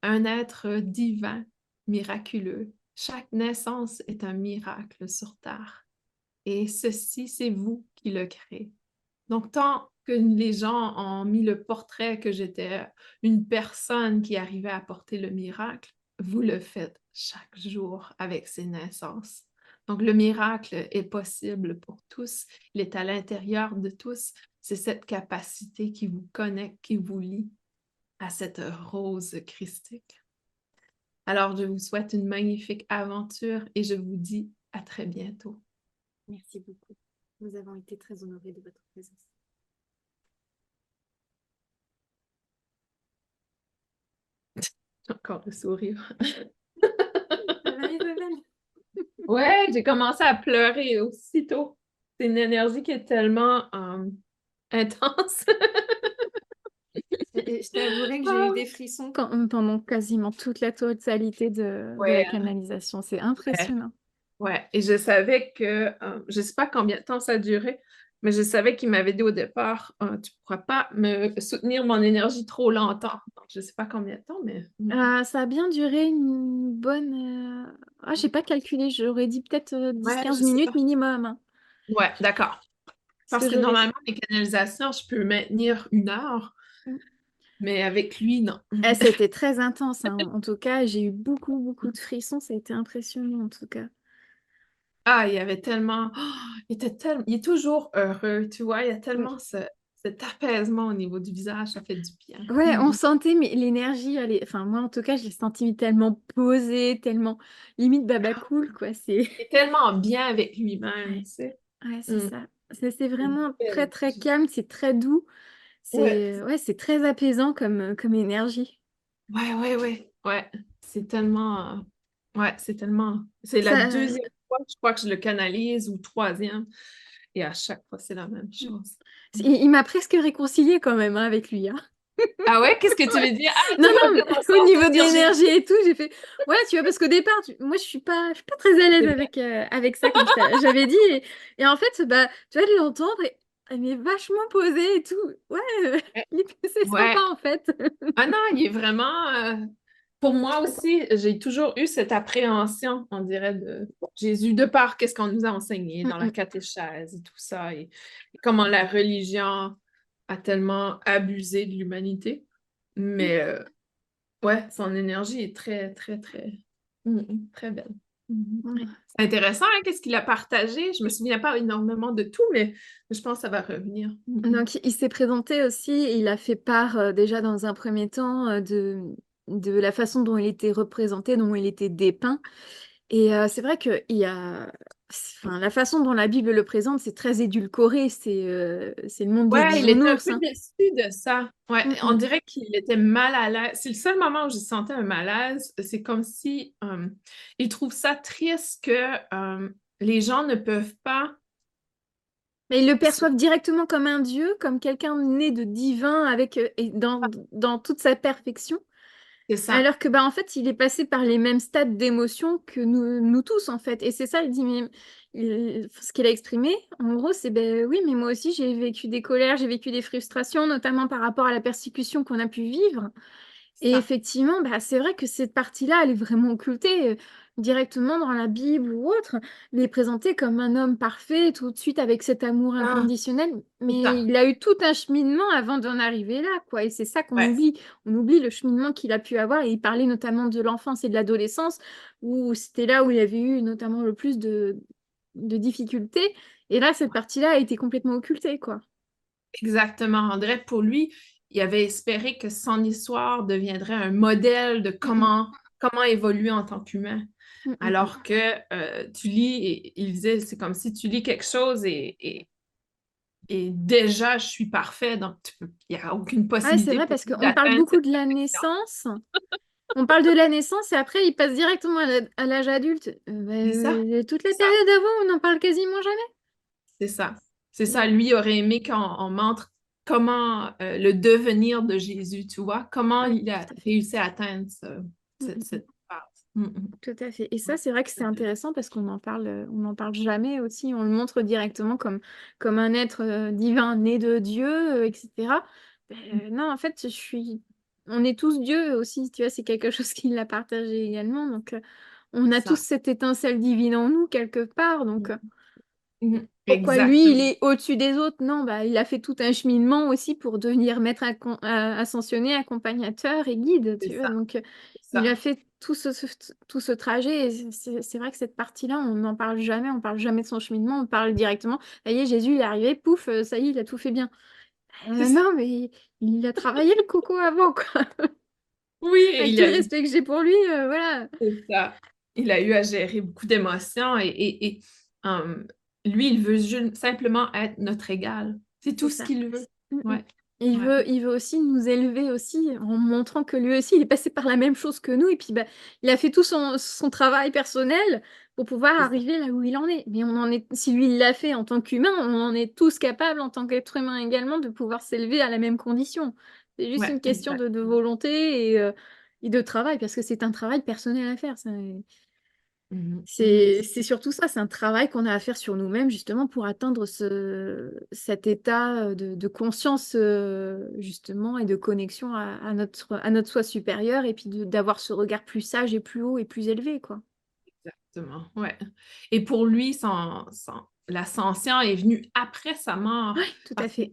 un être divin, miraculeux, chaque naissance est un miracle sur Terre. Et ceci, c'est vous qui le créez. Donc, tant que les gens ont mis le portrait que j'étais une personne qui arrivait à porter le miracle, vous le faites chaque jour avec ces naissances. Donc, le miracle est possible pour tous. Il est à l'intérieur de tous. C'est cette capacité qui vous connecte, qui vous lie à cette rose christique. Alors, je vous souhaite une magnifique aventure et je vous dis à très bientôt. Merci beaucoup. Nous avons été très honorés de votre présence. Encore le sourire. Ça va, Isabelle? Ouais, j'ai commencé à pleurer aussitôt. C'est une énergie qui est tellement intense. Et je t'avouerai que j'ai eu Ah, des frissons pendant quasiment toute la totalité de la ouais, canalisation. C'est ouais, impressionnant. ouais. Et je savais que, je ne sais pas combien de temps ça durait, mais je savais qu'il m'avait dit au départ, tu ne pourras pas me soutenir mon énergie trop longtemps. Donc, je ne sais pas combien de temps, mais... Ça a bien duré une bonne... Ah, j'ai pas calculé, j'aurais dit peut-être Ouais, 10-15 je sais minutes pas. minimum, hein. Ouais, d'accord. Ce Parce que que j'aurais... normalement, les canalisations, je peux maintenir 1 heure, mais avec lui, non. C'était très intense, hein. En tout cas, j'ai eu beaucoup, beaucoup de frissons. Ça a été impressionnant, en tout cas. Ah, il y avait tellement, il est toujours heureux, tu vois, il y a Mm. tellement cet apaisement au niveau du visage, ça fait du bien. Ouais, on sentait, mais l'énergie, elle est... Enfin, moi, en tout cas, je l'ai senti tellement posée, tellement... Limite baba cool, quoi. C'est... Il est tellement bien avec lui-même, Ouais, tu sais. ouais, c'est Mm. ça. C'est Une vraiment très, belle très énergie. calme, c'est très doux. Ouais, C'est très apaisant comme énergie. ouais. C'est tellement, c'est tellement, c'est la Ça, deuxième fois, je crois que je le canalise ou troisième, et à chaque fois, c'est la même chose. Mm. il m'a presque réconcilié quand même hein, avec lui. Hein. Ah ouais, qu'est-ce que tu veux dire? Ah, Non, tout va non, bien, mais on au sort niveau de d'énergie. l'énergie et tout, j'ai fait, ouais, tu vois, parce qu'au départ, moi, je suis pas très à l'aise C'est vrai. avec ça, comme j'avais dit. Et en fait, bah, tu vas l'entendre, et elle est vachement posée et tout. Ouais, Ouais. c'est sympa, Ouais. en fait. Ah non, il est vraiment. Pour moi aussi, j'ai toujours eu cette appréhension, on dirait, de Jésus, de par qu'est-ce qu'on nous a enseigné Mm, dans la mm. catéchèse et tout ça, et comment la religion a tellement abusé de l'humanité. Mais ouais, son énergie est très, très, très, très belle. Mhm. Ouais. C'est intéressant, hein, qu'est-ce qu'il a partagé. Je me souviens pas énormément de tout, mais je pense que ça va revenir. Mhm. Donc, il s'est présenté aussi, et il a fait part déjà dans un premier temps de la façon dont il était représenté, dont il était dépeint. Et c'est vrai que enfin, la façon dont la Bible le présente, c'est très édulcoré, c'est le monde des Ouais, il était un bisounours. peu Hein. déçu de ça. Ouais, Mm, on mm. dirait qu'il était mal à l'aise. C'est le seul moment où je sentais un malaise. C'est comme si il trouve ça triste que les gens ne peuvent pas. Mais ils le se- perçoivent directement comme un dieu, comme quelqu'un né de divin avec, et dans toute sa perfection. C'est ça. Alors que bah en fait, il est passé par les mêmes stades d'émotion que nous tous en fait. Et c'est ça, il dit mais ce qu'il a exprimé, en gros, c'est ben oui, mais moi aussi j'ai vécu des colères, j'ai vécu des frustrations, notamment par rapport à la persécution qu'on a pu vivre. C'est Et ça. effectivement, bah, c'est vrai que cette partie-là, elle est vraiment occultée directement dans la Bible ou autre. Il est présenté comme un homme parfait, tout de suite avec cet amour Ah, inconditionnel, c'est mais ça. il a eu tout un cheminement avant d'en arriver là, quoi. Et c'est ça qu'on Ouais. oublie. On oublie le cheminement qu'il a pu avoir. Et il parlait notamment de l'enfance et de l'adolescence, où c'était là où il avait eu notamment le plus de difficultés. Et là, cette partie-là a été complètement occultée, quoi. Exactement. On dirait que pour lui, il avait espéré que son histoire deviendrait un modèle de Mm, mm, comment évoluer en tant qu'humain. mm, mm, mm. Alors que tu lis, et il disait, c'est comme si tu lis quelque chose et déjà, je suis parfait, donc il n'y a aucune Ouais, c'est possibilité vrai pour parce lui qu'on parle d'atteindre beaucoup cette de la perfection. naissance. On parle de la naissance et après, il passe directement à l'âge adulte. C'est ça, Toute c'est la ça, période avant, on n'en parle quasiment jamais. c'est ça. C'est ça, lui aurait aimé qu'on montre comment le devenir de Jésus, tu vois, comment Oui, il a tout à fait. réussi à atteindre Mm, mm, mm. cette phase. Mm, mm. Tout à fait. Et Ouais, ça, c'est vrai que tout c'est à fait. intéressant parce on n'en parle jamais aussi. On le montre directement comme un être divin né de Dieu, etc. Non, en fait, on est tous Dieu aussi. Tu vois, c'est quelque chose qu'il a partagé également. Donc, on C'est a tous ça. cette étincelle divine en nous quelque part. Donc, Mhm. pourquoi lui, il Exactement. est au-dessus des autres? Non, bah, il a fait tout un cheminement aussi pour devenir maître ascensionné, accompagnateur et guide, C'est tu vois. ça. Donc, C'est il a ça. fait tout ce trajet. Et c'est vrai que cette partie-là, on n'en parle jamais. On parle jamais de son cheminement. On parle directement. Ça y est, Jésus, il est arrivé, pouf, ça y est, il a tout fait bien. C'est ça. Non, mais il a travaillé le coco avant, quoi. Oui, et Avec il tout a le eu, respect que j'ai pour lui, voilà. c'est ça. Il a eu à gérer beaucoup d'émotions lui, il veut simplement être notre égal. C'est C'est tout ce ça. qu'il veut. Mm, mm. Ouais. Et Ouais. il veut aussi nous élever aussi en montrant que lui aussi, il est passé par la même chose que nous. Et puis, bah, il a fait tout son travail personnel pour pouvoir C'est ça. arriver là où il en est. Mais on en est, si lui, il l'a fait en tant qu'humain, on en est tous capables en tant qu'être humain également de pouvoir s'élever à la même condition. C'est juste Ouais, une question exact. de volonté et de travail, parce que c'est un travail personnel à faire. Ça. Mhm. Mhm. C'est surtout ça, c'est un travail qu'on a à faire sur nous-mêmes justement pour atteindre cet état de conscience justement et de connexion à notre soi supérieur et puis d'avoir ce regard plus sage et plus haut et plus élevé, quoi. Exactement. Ouais. Et pour lui, l'ascension est venue après sa mort. Oui, tout à Parce que fait.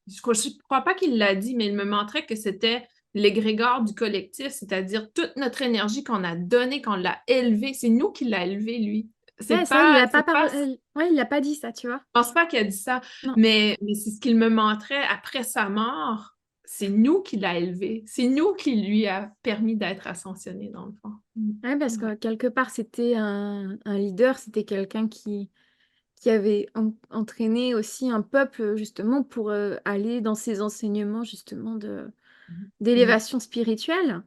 je crois pas qu'il l'a dit, mais il me montrait que c'était l'égrégore du collectif, c'est-à-dire toute notre énergie qu'on a donnée, qu'on l'a élevée. C'est nous qui l'a élevée, lui. Ouais, ça, il l'a pas C'est pas, ouais, il l'a pas dit ça, tu vois. je pense pas qu'il a dit ça, Non. mais c'est ce qu'il me montrait après sa mort. C'est nous qui l'a élevé. C'est nous qui lui a permis d'être ascensionné, dans le fond. Ouais, parce Ouais, que quelque part, c'était un leader, c'était quelqu'un qui avait entraîné aussi un peuple justement pour aller dans ces enseignements justement Mhm. Mhm. d'élévation spirituelle.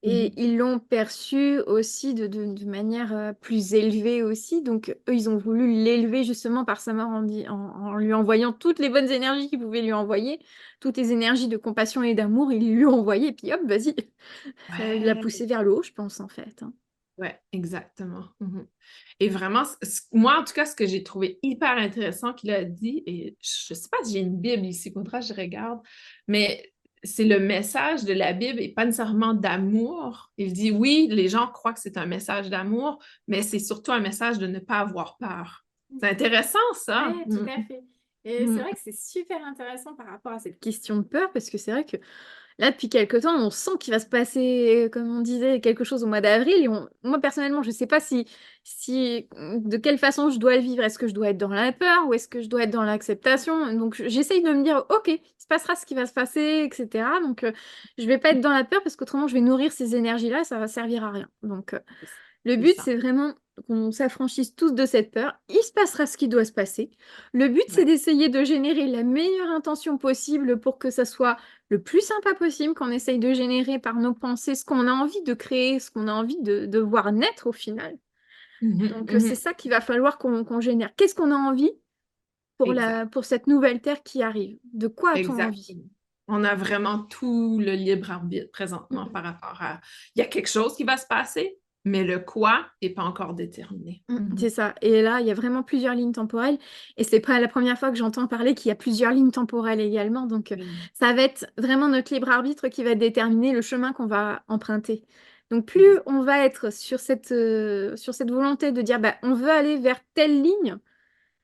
Et Mhm. ils l'ont perçu aussi de manière plus élevée aussi. Donc, eux, ils ont voulu l'élever justement par sa mort en lui envoyant toutes les bonnes énergies qu'ils pouvaient lui envoyer, toutes les énergies de compassion et d'amour, ils lui ont envoyé. Et puis hop, vas-y, ça l'a Ouais. poussé vers le haut, je pense, en fait, hein. Ouais, exactement. Mhm. Et vraiment, moi, en tout cas, ce que j'ai trouvé hyper intéressant qu'il a dit, et je ne sais pas si j'ai une Bible ici, faudra que je regarde, mais c'est le message de la Bible et pas nécessairement d'amour. Il dit, oui, les gens croient que c'est un message d'amour, mais c'est surtout un message de ne pas avoir peur. C'est intéressant, ça. Ouais, tout Mhm. à fait. Et c'est Mhm. vrai que c'est super intéressant par rapport à cette question de peur, parce que c'est vrai que là, depuis quelque temps, on sent qu'il va se passer, comme on disait, quelque chose au mois d'avril. Et moi, personnellement, je ne sais pas de quelle façon je dois le vivre. Est-ce que je dois être dans la peur ou est-ce que je dois être dans l'acceptation? Donc, j'essaye de me dire, OK, il se passera ce qui va se passer, etc. Donc, je ne vais pas être dans la peur parce qu'autrement, je vais nourrir ces énergies-là et ça va servir à rien. Donc, le C'est but, ça. c'est vraiment qu'on s'affranchisse tous de cette peur. Il se passera ce qui doit se passer. Le but, c'est Ouais. d'essayer de générer la meilleure intention possible pour que ça soit le plus sympa possible, qu'on essaye de générer par nos pensées ce qu'on a envie de créer, ce qu'on a envie de voir naître au final. Mhm. Donc, c'est Mhm. ça qu'il va falloir qu'on génère. Qu'est-ce qu'on a envie Exact. pour cette nouvelle terre qui arrive? De quoi a-t-on envie? Exactement. On a vraiment tout le libre arbitre présentement Mm. par rapport à... Il y a quelque chose qui va se passer, mais le quoi n'est pas encore déterminé. C'est ça. Et là, il y a vraiment plusieurs lignes temporelles. Et c'est pas la première fois que j'entends parler qu'il y a plusieurs lignes temporelles également. Donc, Oui. ça va être vraiment notre libre arbitre qui va déterminer le chemin qu'on va emprunter. Donc, plus Exact. on va être sur cette volonté de dire, bah, on veut aller vers telle ligne,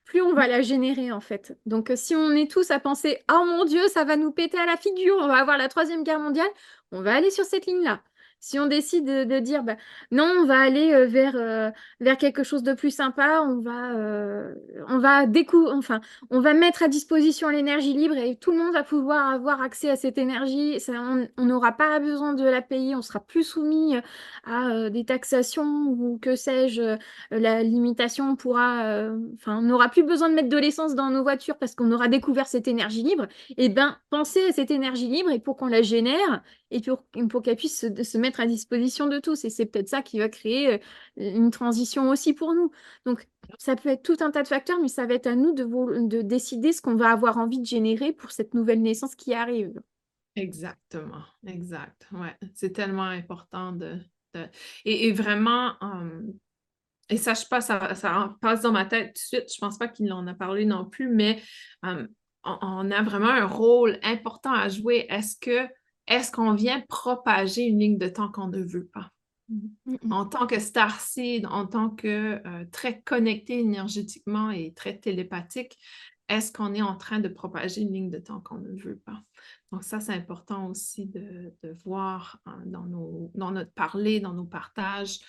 plus on va la générer en fait. Donc, si on est tous à penser, oh mon Dieu, ça va nous péter à la figure, on va avoir la Troisième Guerre mondiale, on va aller sur cette ligne-là. Si on décide de dire, bah, non, on va aller vers quelque chose de plus sympa, enfin, on va mettre à disposition l'énergie libre et tout le monde va pouvoir avoir accès à cette énergie. On n'aura pas besoin de la payer, on sera plus soumis à des taxations ou que sais-je, la limitation pourra, enfin, on n'aura plus besoin de mettre de l'essence dans nos voitures parce qu'on aura découvert cette énergie libre. Et ben, pensez à cette énergie libre et pour qu'on la génère et pour qu'elle puisse se mettre à disposition de tous. Et c'est peut-être ça qui va créer une transition aussi pour nous. Donc, ça peut être tout un tas de facteurs, mais ça va être à nous de décider ce qu'on va avoir envie de générer pour cette nouvelle naissance qui arrive. Exactement. Exact. Ouais. C'est tellement important de... Et vraiment, et ça, je passe, ça en passe dans ma tête tout de suite. Je pense pas qu'il en a parlé non plus, mais euh, on a vraiment un rôle important à jouer. Est-ce qu'on vient propager une ligne de temps qu'on ne veut pas? Mm, En tant que starseed, en tant que très connecté énergétiquement et très télépathique, est-ce qu'on est en train de propager une ligne de temps qu'on ne veut pas? Donc ça, c'est important aussi de voir dans notre parler, dans nos partages,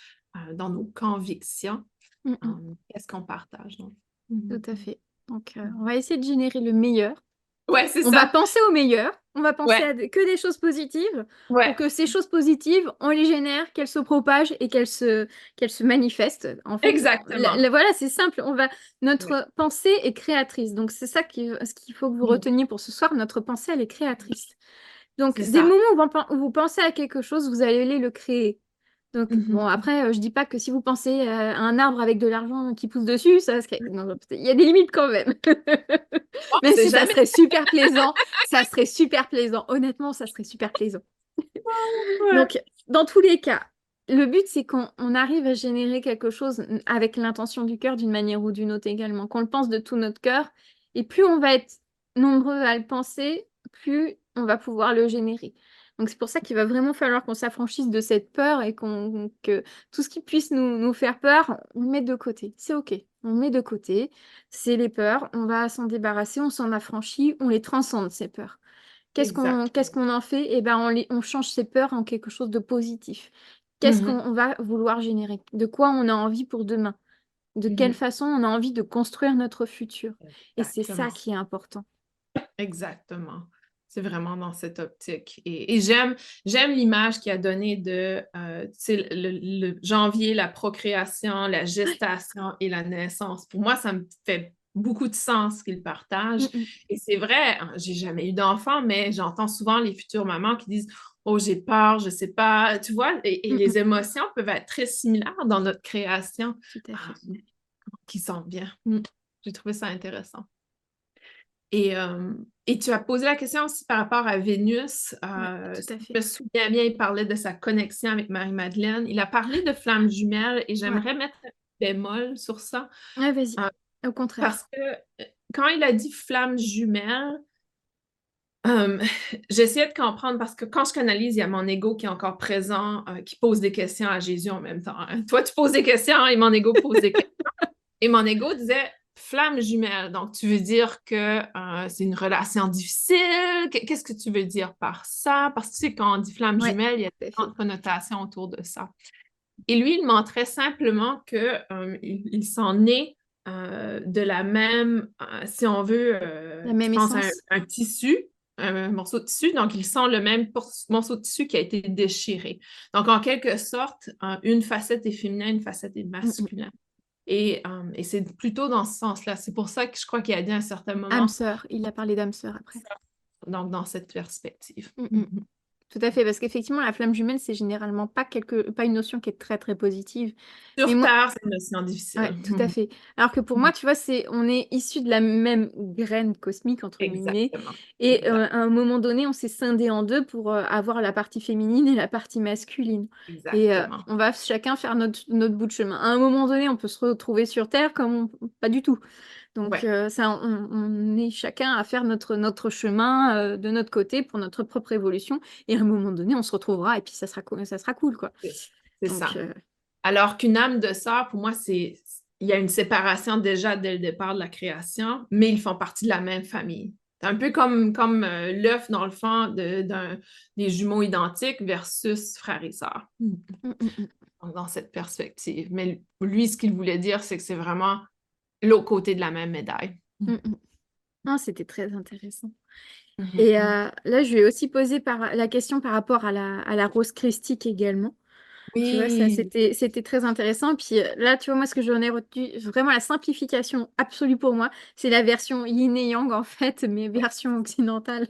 dans nos convictions, mm, mm, mm. qu'est-ce qu'on partage. Donc. Tout Mhm. à fait. Donc, on va essayer de générer le meilleur. Ouais, c'est On va ça. penser au meilleur, on va penser Ouais, à que des choses positives pour ouais, que ces choses positives, on les génère, qu'elles se propagent et qu'elles se manifestent. En fait, exactement. voilà, c'est simple. Ouais. Notre pensée est créatrice. Donc, c'est ça ce qu'il faut que vous Mhm. reteniez pour ce soir. Notre pensée, elle est créatrice. Donc, C'est des ça. moments où vous pensez à quelque chose, vous allez aller le créer. Donc, bon, Mhm. après, je dis pas que si vous pensez à un arbre avec de l'argent qui pousse dessus, ça se crée. Non, il y a des limites quand même. On Même sait si ça jamais. serait super plaisant, ça serait super plaisant. Honnêtement, ça serait super plaisant. Ouais. Donc, dans tous les cas, le but, c'est qu'on arrive à générer quelque chose avec l'intention du cœur d'une manière ou d'une autre également, qu'on le pense de tout notre cœur. Et plus on va être nombreux à le penser, plus on va pouvoir le générer. Donc, c'est pour ça qu'il va vraiment falloir qu'on s'affranchisse de cette peur et que tout ce qui puisse nous faire peur, on le met de côté. C'est OK. On le met de côté. C'est les peurs. On va s'en débarrasser. On s'en affranchit. On les transcende, ces peurs. Qu'est-ce Exactement. qu'on en fait? Eh ben, on change ces peurs en quelque chose de positif. Qu'est-ce Mhm. qu'on va vouloir générer? De quoi on a envie pour demain? De quelle Mhm. façon on a envie de construire notre futur? Et c'est ça Exactement. qui est important. Exactement. C'est vraiment dans cette optique. Et j'aime l'image qu'il a donnée de tu sais, le janvier, la procréation, la gestation et la naissance. Pour moi, ça me fait beaucoup de sens qu'il partage. Mm, mm. Et c'est vrai, hein, j'ai jamais eu d'enfant, mais j'entends souvent les futures mamans qui disent oh, j'ai peur, je sais pas. Tu vois, et Mm, mm. les émotions peuvent être très similaires dans notre création Tout à fait. qui sont bien. J'ai trouvé ça intéressant. Et, euh, et tu as posé la question aussi par rapport à Vénus. Ouais, tout Si à je fait. me souviens bien, il parlait de sa connexion avec Marie-Madeleine. Il a parlé de flammes jumelles et Ouais. j'aimerais mettre un bémol sur ça Ouais, vas-y. euh, Au contraire. parce que quand il a dit flammes jumelles, euh, j'essayais de comprendre parce que quand je canalise, il y a mon ego qui est encore présent, qui pose des questions à Jésus en même temps, hein. Toi, tu poses des questions et mon ego pose des questions. Et mon ego disait flamme jumelle. Donc, tu veux dire que c'est une relation difficile? Qu'est-ce que tu veux dire par ça? Parce que tu sais, quand on dit flamme Ouais, jumelle, il y a tout à fait. différentes connotations autour de ça. Et lui, il montrait simplement que il s'en est de la même, si on veut, La je même pense à essence. un tissu, un morceau de tissu. Donc, ils sont le même morceau de tissu qui a été déchiré. Donc, en quelque sorte, une facette est féminin, une facette est Mm, mm. masculin. Et c'est plutôt dans ce sens-là. C'est pour ça que je crois qu'il a dit à un certain Âme moment, sœur. Il a parlé d'âme sœur après. donc dans cette perspective. Mm, mm. Tout à fait, parce qu'effectivement, la flamme jumelle, c'est généralement pas une notion qui est très très positive. Mais Sur moi, Terre, c'est une notion ouais, difficile. tout à fait. Alors que pour moi, tu vois, on est issus de la même graine cosmique, entre guillemets, Exactement. et Exact. à un moment donné, on s'est scindé en deux pour avoir la partie féminine et la partie masculine. Et Exactement. on va chacun faire notre bout de chemin. À un moment donné, on peut se retrouver sur Terre comme pas du tout. Donc, Ouais, on est chacun à faire notre chemin de notre côté pour notre propre évolution. Et à un moment donné, on se retrouvera et puis ça sera cool, quoi. c'est c'est Donc, ça. Alors qu'une âme de sœur, pour moi, il y a une séparation déjà dès le départ de la création, mais ils font partie de la même famille. C'est un peu comme l'œuf dans le fond des jumeaux identiques versus frères et sœurs. mm, mm, mm, Donc, dans cette perspective. Mais lui, ce qu'il voulait dire, c'est que c'est vraiment l'autre côté de la même médaille. mm, mm. Non, c'était très intéressant. Mhm, Et mhm. là, je lui ai aussi posé la question par rapport à la rose christique également. Tu vois, ça, Oui, c'était très intéressant. Puis là, tu vois, moi, ce que j'en ai retenu, vraiment la simplification absolue pour moi, c'est la version yin et yang, en fait, mais version occidentale.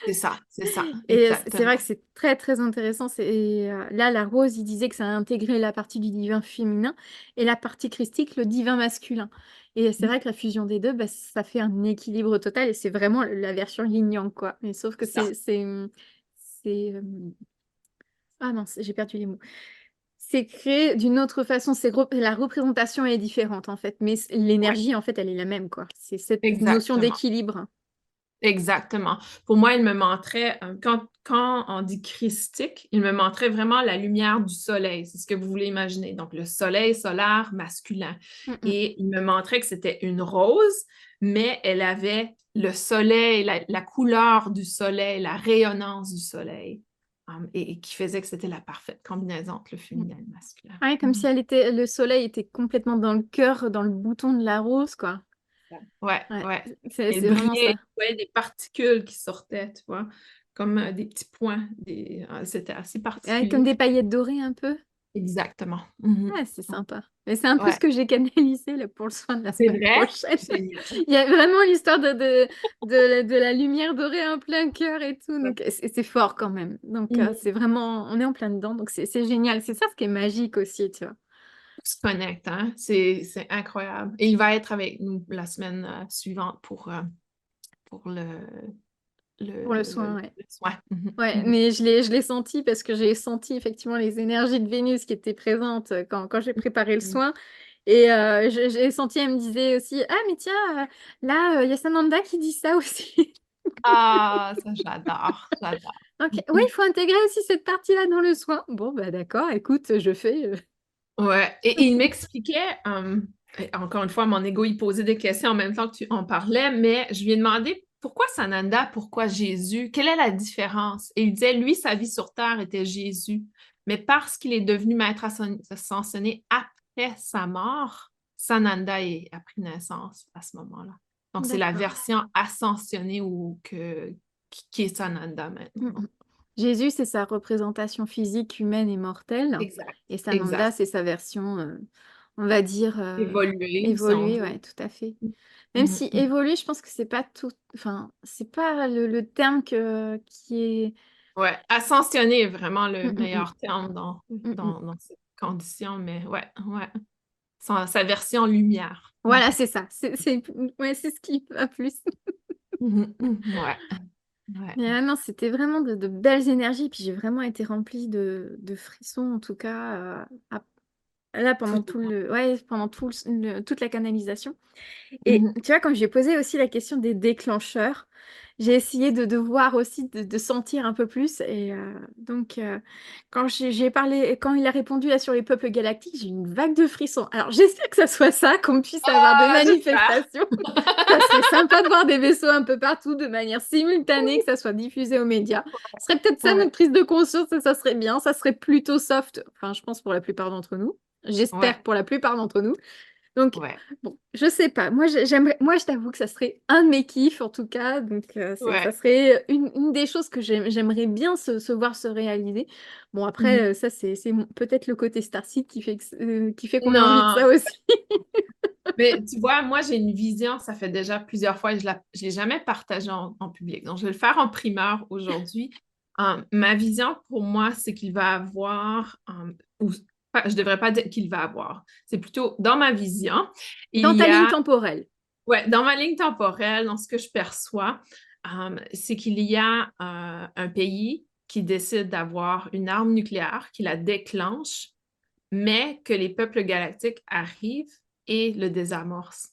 c'est ça, Et c'est vrai que exactement. c'est très, très intéressant. Là, la rose, il disait que ça a intégré la partie du divin féminin et la partie christique, le divin masculin. Et c'est vrai que la fusion des deux, bah, ça fait un équilibre total et c'est vraiment la version yin-yang, quoi. Mais sauf que C'est ça, c'est, ah mince, j'ai perdu les mots. C'est créé d'une autre façon. La représentation est différente, en fait. Mais ouais, l'énergie, en fait, elle est la même, quoi. C'est cette notion exactement. d'équilibre. Exactement. Pour moi, il me montrait, quand on dit christique, il me montrait vraiment la lumière du soleil. C'est ce que vous voulez imaginer. Donc, le soleil solaire masculin. Mm, mm. Et il me montrait que c'était une rose, mais elle avait le soleil, la couleur du soleil, la rayonnance du soleil, et qui faisait que c'était la parfaite combinaison entre le Mm. féminin et le masculin. Ouais, comme si le soleil était complètement dans le cœur, dans le bouton de la rose, quoi. Ouais, Ouais, ouais. Elle c'est vraiment brillait, ça. tu voyais des particules qui sortaient, tu vois, comme des petits points. C'était assez Ouais, comme particulier. des paillettes dorées un peu. Exactement. Mhm. Ouais, c'est sympa. Mais c'est un peu ce Ouais. que j'ai canalisé là, pour le soin de la C'est semaine vrai? prochaine. Génial. Il y a vraiment l'histoire de la lumière dorée en plein cœur et tout. Donc, c'est fort quand même. Donc, Mhm. c'est vraiment, on est en plein dedans. Donc, c'est génial. C'est ça ce qui est magique aussi, tu vois. Tout se connecte, hein? C'est incroyable. Et il va être avec nous la semaine suivante pour Pour le soin, ouais. le soin. Mhm. Ouais, Mhm. mais je l'ai senti parce que j'ai senti effectivement les énergies de Vénus qui étaient présentes quand j'ai préparé le Mhm. soin. Et j'ai senti, elle me disait aussi, ah mais tiens, là, il y a Sananda qui dit ça aussi. Ah, ça, j'adore. J'adore. Donc, oui, Mhm. il faut intégrer aussi cette partie-là dans le soin. Bon, bah d'accord, écoute, je fais. Ouais, et il m'expliquait, et encore une fois, mon ego, il posait des questions en même temps que tu en parlais, mais je lui ai demandé pourquoi Sananda, pourquoi Jésus, quelle est la différence? Et il disait, lui, sa vie sur Terre était Jésus, mais parce qu'il est devenu maître ascensionné après sa mort, Sananda a pris naissance à ce moment-là. Donc, c'est la D'accord. version ascensionnée qui est Sananda Mm, maintenant. mm. Jésus, c'est sa représentation physique humaine et mortelle. Exact, Et Sananda, exact. c'est sa version, on va dire, Évoluer, si on évoluée, veut. ouais, tout à fait. Même Mhm, si mhm. évoluer, je pense que c'est pas tout, enfin, c'est pas le terme qui est. Ouais, ascensionner est vraiment Mm, le mm, mm, meilleur terme mm, mm. dans ces conditions, mais ouais, ouais. Sa version lumière. Voilà, c'est ça. Ouais, c'est ce qui va plus. Mhm, mhm. Ouais, ouais. Mais non, c'était vraiment de belles énergies. Puis j'ai vraiment été remplie de frissons, en tout cas, là, pendant Tout tout ouais, pendant toute la canalisation. Et Mhm. tu vois, quand j'ai posé aussi la question des déclencheurs, j'ai essayé de voir aussi, de sentir un peu plus. Et donc, quand j'ai parlé, quand il a répondu là sur les peuples galactiques, j'ai eu une vague de frissons. Alors, j'espère que ça soit ça, qu'on puisse avoir des Ah, j'espère. manifestations. Ça serait sympa de voir des vaisseaux un peu partout de manière simultanée, que ça soit diffusé aux médias. Ce serait peut-être ça Ouais, notre prise de conscience et ça serait bien. Ça serait plutôt soft, enfin, je pense pour la plupart d'entre nous. ouais, J'espère pour la plupart d'entre nous. Donc, ouais, bon, je sais pas. Moi, moi, je t'avoue que ça serait un de mes kiffs, en tout cas. Donc, ça ouais. serait une des choses que j'aimerais bien se voir se réaliser. Bon, après, Mhm. ça, c'est peut-être le côté Starseed qui fait qu'on a envie de Non, ça aussi. mais tu vois, moi, j'ai une vision, ça fait déjà plusieurs fois, et je l'ai jamais partagée en public. Donc, je vais le faire en primeur aujourd'hui. Ma vision pour moi, c'est qu'il va avoir, ou je devrais pas dire qu'il va avoir, c'est plutôt dans ma vision, il Dans y ta ligne a, temporelle. ouais, dans ma ligne temporelle, dans ce que je perçois, c'est qu'il y a un pays qui décide d'avoir une arme nucléaire, qui la déclenche, mais que les peuples galactiques arrivent et le désamorcent.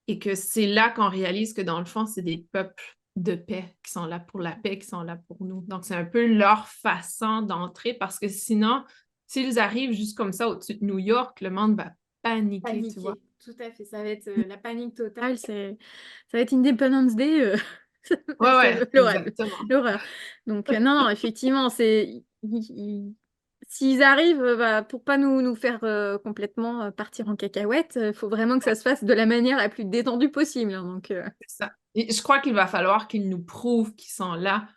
Et que c'est là qu'on réalise que dans le fond, c'est des peuples de paix qui sont là pour la paix, qui sont là pour nous. Donc, c'est un peu leur façon d'entrer parce que sinon, s'ils arrivent juste comme ça au-dessus de New York, le monde va paniquer, tu vois. Paniquer. Tout à fait. Ça va être la panique totale. Ça va être Independence Day. Ça va Ouais, être ouais, l'horreur. exactement. L'horreur. Donc, non, non, effectivement, s'ils arrivent, bah, pour pas nous faire complètement partir en cacahuète, il faut vraiment que ça Ouais, se fasse de la manière la plus détendue possible, hein. Donc, c'est ça. Et je crois qu'il va falloir qu'ils nous prouvent qu'ils sont là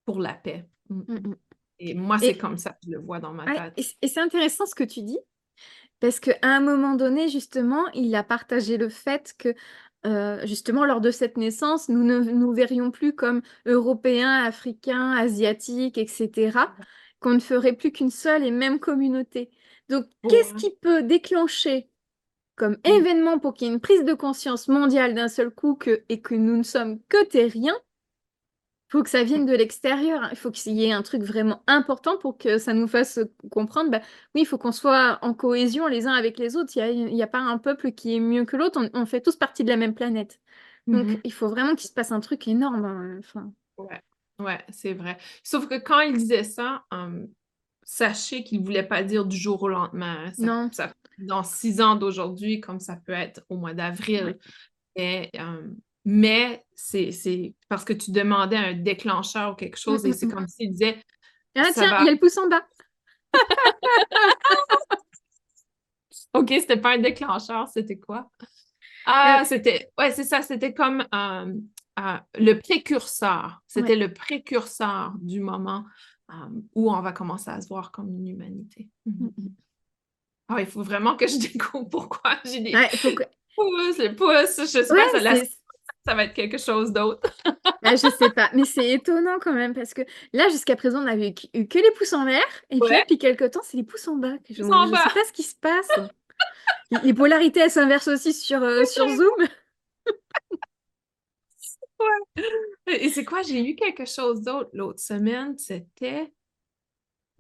pour la paix. Mm. mm, mm. Et moi, c'est Et, comme ça que je le vois dans ma ouais, tête. et c'est intéressant ce que tu dis. Parce qu'à un moment donné, justement, il a partagé le fait que, justement, lors de cette naissance, nous ne nous verrions plus comme Européens, Africains, Asiatiques, etc., qu'on ne ferait plus qu'une seule et même communauté. Donc, qu'est-ce Ouais. qui peut déclencher comme Mm. événement pour qu'il y ait une prise de conscience mondiale d'un seul coup et que nous ne sommes que terriens? Faut que ça vienne de l'extérieur, hein. Il faut qu'il y ait un truc vraiment important pour que ça nous fasse comprendre, bah, oui, il faut qu'on soit en cohésion les uns avec les autres. Il y a pas un peuple qui est mieux que l'autre. On fait tous partie de la même planète. Donc, Mhm. il faut vraiment qu'il se passe un truc énorme, hein. Enfin, Ouais, ouais, c'est vrai. Sauf que quand il disait ça, sachez qu'il ne voulait pas dire du jour au lendemain, hein. non. Dans 6 ans d'aujourd'hui, comme ça peut être au mois Ouais. d'avril. Et, mais c'est parce que tu demandais un déclencheur ou quelque Mm, chose et mm, c'est mm. comme s'il disait, Ah ça tiens, il va. y a le pouce en bas. OK, c'était pas un déclencheur, c'était quoi? Euh, Ah, c'était, ouais, c'est ça, c'était comme le précurseur. ouais. C'était le précurseur du moment euh, où on va commencer à se voir comme une humanité. Mm, Mhm. mm. Ah, il faut vraiment que je découvre pourquoi j'ai des Ouais, faut que... pouces, les pouces. Je sais Ouais, pas, c'est... ça va être quelque chose d'autre. Ah, je sais pas, mais c'est étonnant quand même parce que là, jusqu'à présent, on n'avait eu que les pouces en l'air et puis là, Ouais, depuis quelques temps, c'est les pouces en bas. ils sont en Je sais bas. pas ce qui se passe. Les polarités, elles s'inversent aussi sur Zoom. Ouais. Et c'est quoi? J'ai eu quelque chose d'autre l'autre semaine. C'était.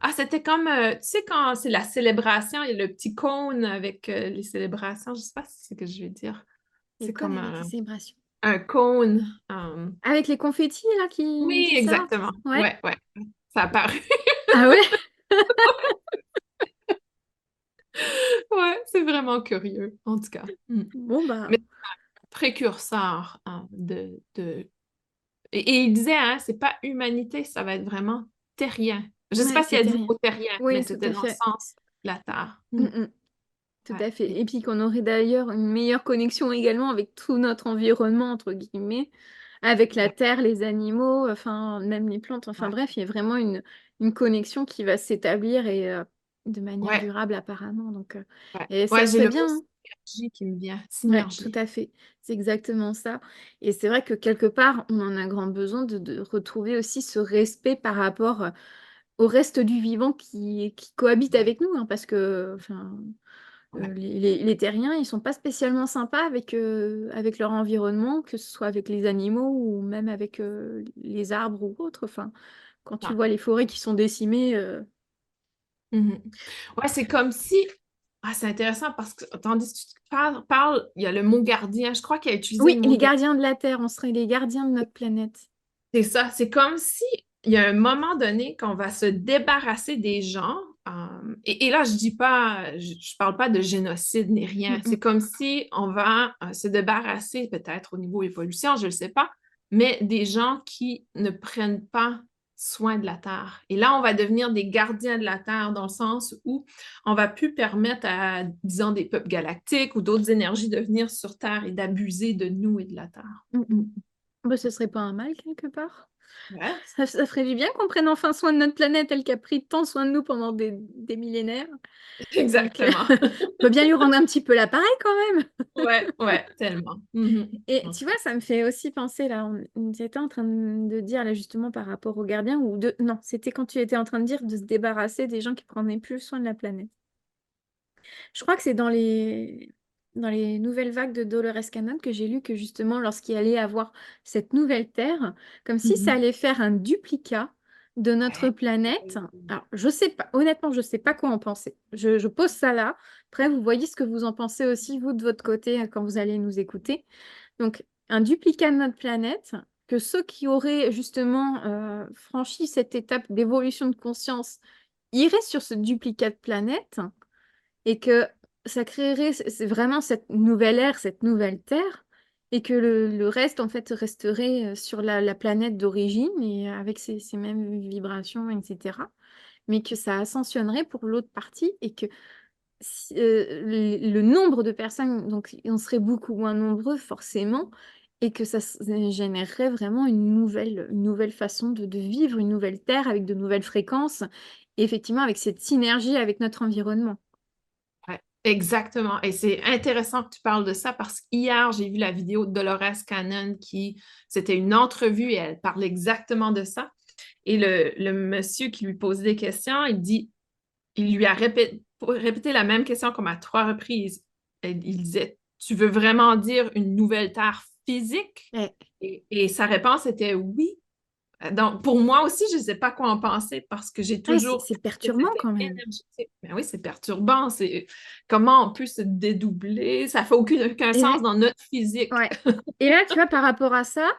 Ah, c'était comme, tu sais, quand c'est la célébration, il y a le petit cône avec les célébrations. Je sais pas si c'est ce que je vais dire. Les C'est connes comme avec les célébrations. un cône. Avec les confettis là Oui, qui sortent. exactement. Ouais. Ouais, ouais. Ça a apparu. Ah ouais? Ouais, c'est vraiment curieux, en tout cas. Mm. Bon Mais bah. précurseur et il disait, hein, c'est pas humanité, ça va être vraiment terrien. Je sais Ouais, pas s'il a c'était dit le rien. mot terrien, mais Oui, tout c'était à dans le fait. sens de la Terre. Mm, Mm. mm, tout Ouais. à fait. Et puis qu'on aurait d'ailleurs une meilleure connexion également avec tout notre environnement, entre guillemets. avec la terre, les animaux, enfin, même les plantes. Enfin, Ouais, bref, il y a vraiment une connexion qui va s'établir et de manière ouais, durable, apparemment. Donc, ouais. et ça Ouais, j'ai serait le mot bien, hein. synergie qui me vient. Ouais, tout Synergie. à fait. C'est exactement ça. Et c'est vrai que quelque part, on en a grand besoin de retrouver aussi ce respect par rapport au reste du vivant qui cohabite Ouais, avec nous, hein, parce que enfin, ouais, les terriens, ils sont pas spécialement sympas avec leur environnement, que ce soit avec les animaux ou même avec les arbres ou autres. Enfin, quand tu ouais. vois les forêts qui sont décimées, Mhm. Ouais, c'est comme si. Ah, c'est intéressant parce que tandis que tu parles, il y a le mot gardien. Je crois qu'il a utilisé oui, le mot les gardien. gardiens de la Terre, on serait les gardiens de notre planète. C'est ça. C'est comme si il y a un moment donné qu'on va se débarrasser des gens. Et là, je dis pas, je parle pas de génocide ni Mm, rien. C'est mm. comme si on va se débarrasser, peut-être au niveau évolution, je ne sais pas, mais des gens qui ne prennent pas soin de la Terre. Et là, on va devenir des gardiens de la Terre dans le sens où on va plus permettre à, disons, des peuples galactiques ou d'autres énergies de venir sur Terre et d'abuser de nous et de la Terre. Mm, mm. Bah, ce serait pas un mal quelque part. Ouais, Ça ferait du bien qu'on prenne enfin soin de notre planète, elle qui a pris tant soin de nous pendant des millénaires. Donc, exactement. on peut bien lui rendre un petit peu l'appareil quand même. Ouais, ouais, tellement. Mhm. Et En tu tout vois, cas. ça me fait aussi penser, là, on était en train de dire, là, justement, par rapport aux gardiens, ou de... Non, c'était quand tu étais en train de dire de se débarrasser des gens qui prenaient plus soin de la planète. Je crois que c'est dans les nouvelles vagues de Dolores Cannon que j'ai lu que, justement, lorsqu'il allait avoir cette nouvelle Terre, comme si ça Mhm. allait faire un duplicat de notre Ouais. planète. Alors, je sais pas, honnêtement, je sais pas quoi en penser. Je pose ça là. Après, vous voyez ce que vous en pensez aussi, vous, de votre côté, quand vous allez nous écouter. Donc, un duplicat de notre planète, que ceux qui auraient justement franchi cette étape d'évolution de conscience iraient sur ce duplicat de planète et que ça créerait c'est vraiment cette nouvelle ère, cette nouvelle Terre, et que le reste, en fait, resterait sur la planète d'origine et avec ces mêmes vibrations, etc. Mais que ça ascensionnerait pour l'autre partie et que le nombre de personnes, donc on serait beaucoup moins nombreux forcément, et que générerait vraiment une nouvelle façon de vivre, une nouvelle terre avec de nouvelles fréquences, et effectivement avec cette synergie avec notre environnement. Ouais, exactement. Et c'est intéressant que tu parles de ça parce qu'hier, j'ai vu la vidéo de Dolores Cannon c'était une entrevue et elle parlait exactement de ça. Et le monsieur qui lui posait des questions, il lui a répété la même question comme à 3 reprises. Et il disait, tu veux vraiment dire une nouvelle terre physique? Ouais. Et sa réponse était oui. Donc, pour moi aussi, je ne sais pas quoi en penser parce que j'ai Ouais, toujours c'est cru que perturbant c'était quand même. énergétique. Mais oui, c'est perturbant. C'est comment on peut se dédoubler? Ça fait aucun Et là, sens dans notre physique. ouais. Et là, tu vois, par rapport à ça,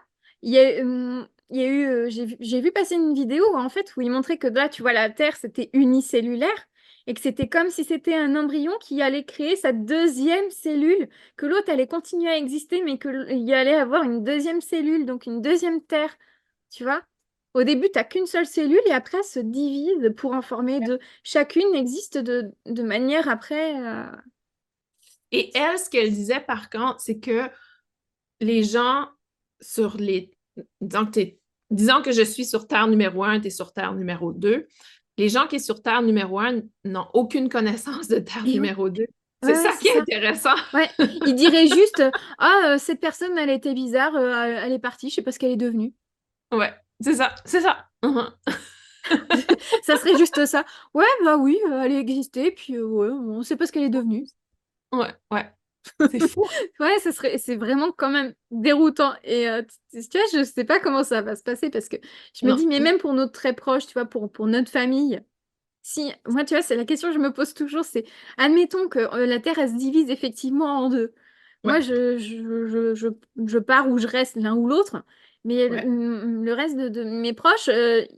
il y a eu, j'ai vu passer une vidéo en fait où il montrait que là, tu vois, la Terre, c'était unicellulaire et que c'était comme si c'était un embryon qui allait créer sa deuxième cellule, que l'autre allait continuer à exister, mais qu'il y allait avoir une deuxième cellule, donc une deuxième Terre, tu vois. Au début, tu n'as qu'une seule cellule et après, elle se divise pour en former deux. Chacune existe de manière après. Et elle, ce qu'elle disait par contre, c'est que les gens sur les. Disons que je suis sur Terre numéro 1, tu es sur Terre numéro 2. Les gens qui sont sur Terre numéro 1 n'ont aucune connaissance de Terre Et oui, numéro 2. ouais, C'est ouais, ça c'est qui est ça. intéressant. Ouais, il dirait juste ah, cette personne, elle était bizarre, elle est partie, je sais pas ce qu'elle est devenue. Ouais, c'est ça, c'est ça. Mhm. Ça serait juste ça. Ouais, bah oui, elle existait, puis ouais, on sait pas ce qu'elle est devenue. Ouais, ouais. C'est fou. Ouais, c'est vraiment quand même déroutant. Et tu vois, je sais pas comment ça va se passer parce que je me Non. dis, mais même pour nos très proches, tu vois, pour notre famille, si, moi, tu vois, c'est la question que je me pose toujours, c'est, admettons que la Terre, elle se divise effectivement en deux. Moi, Ouais, je pars ou je reste l'un ou l'autre, mais ouais. le reste de mes proches,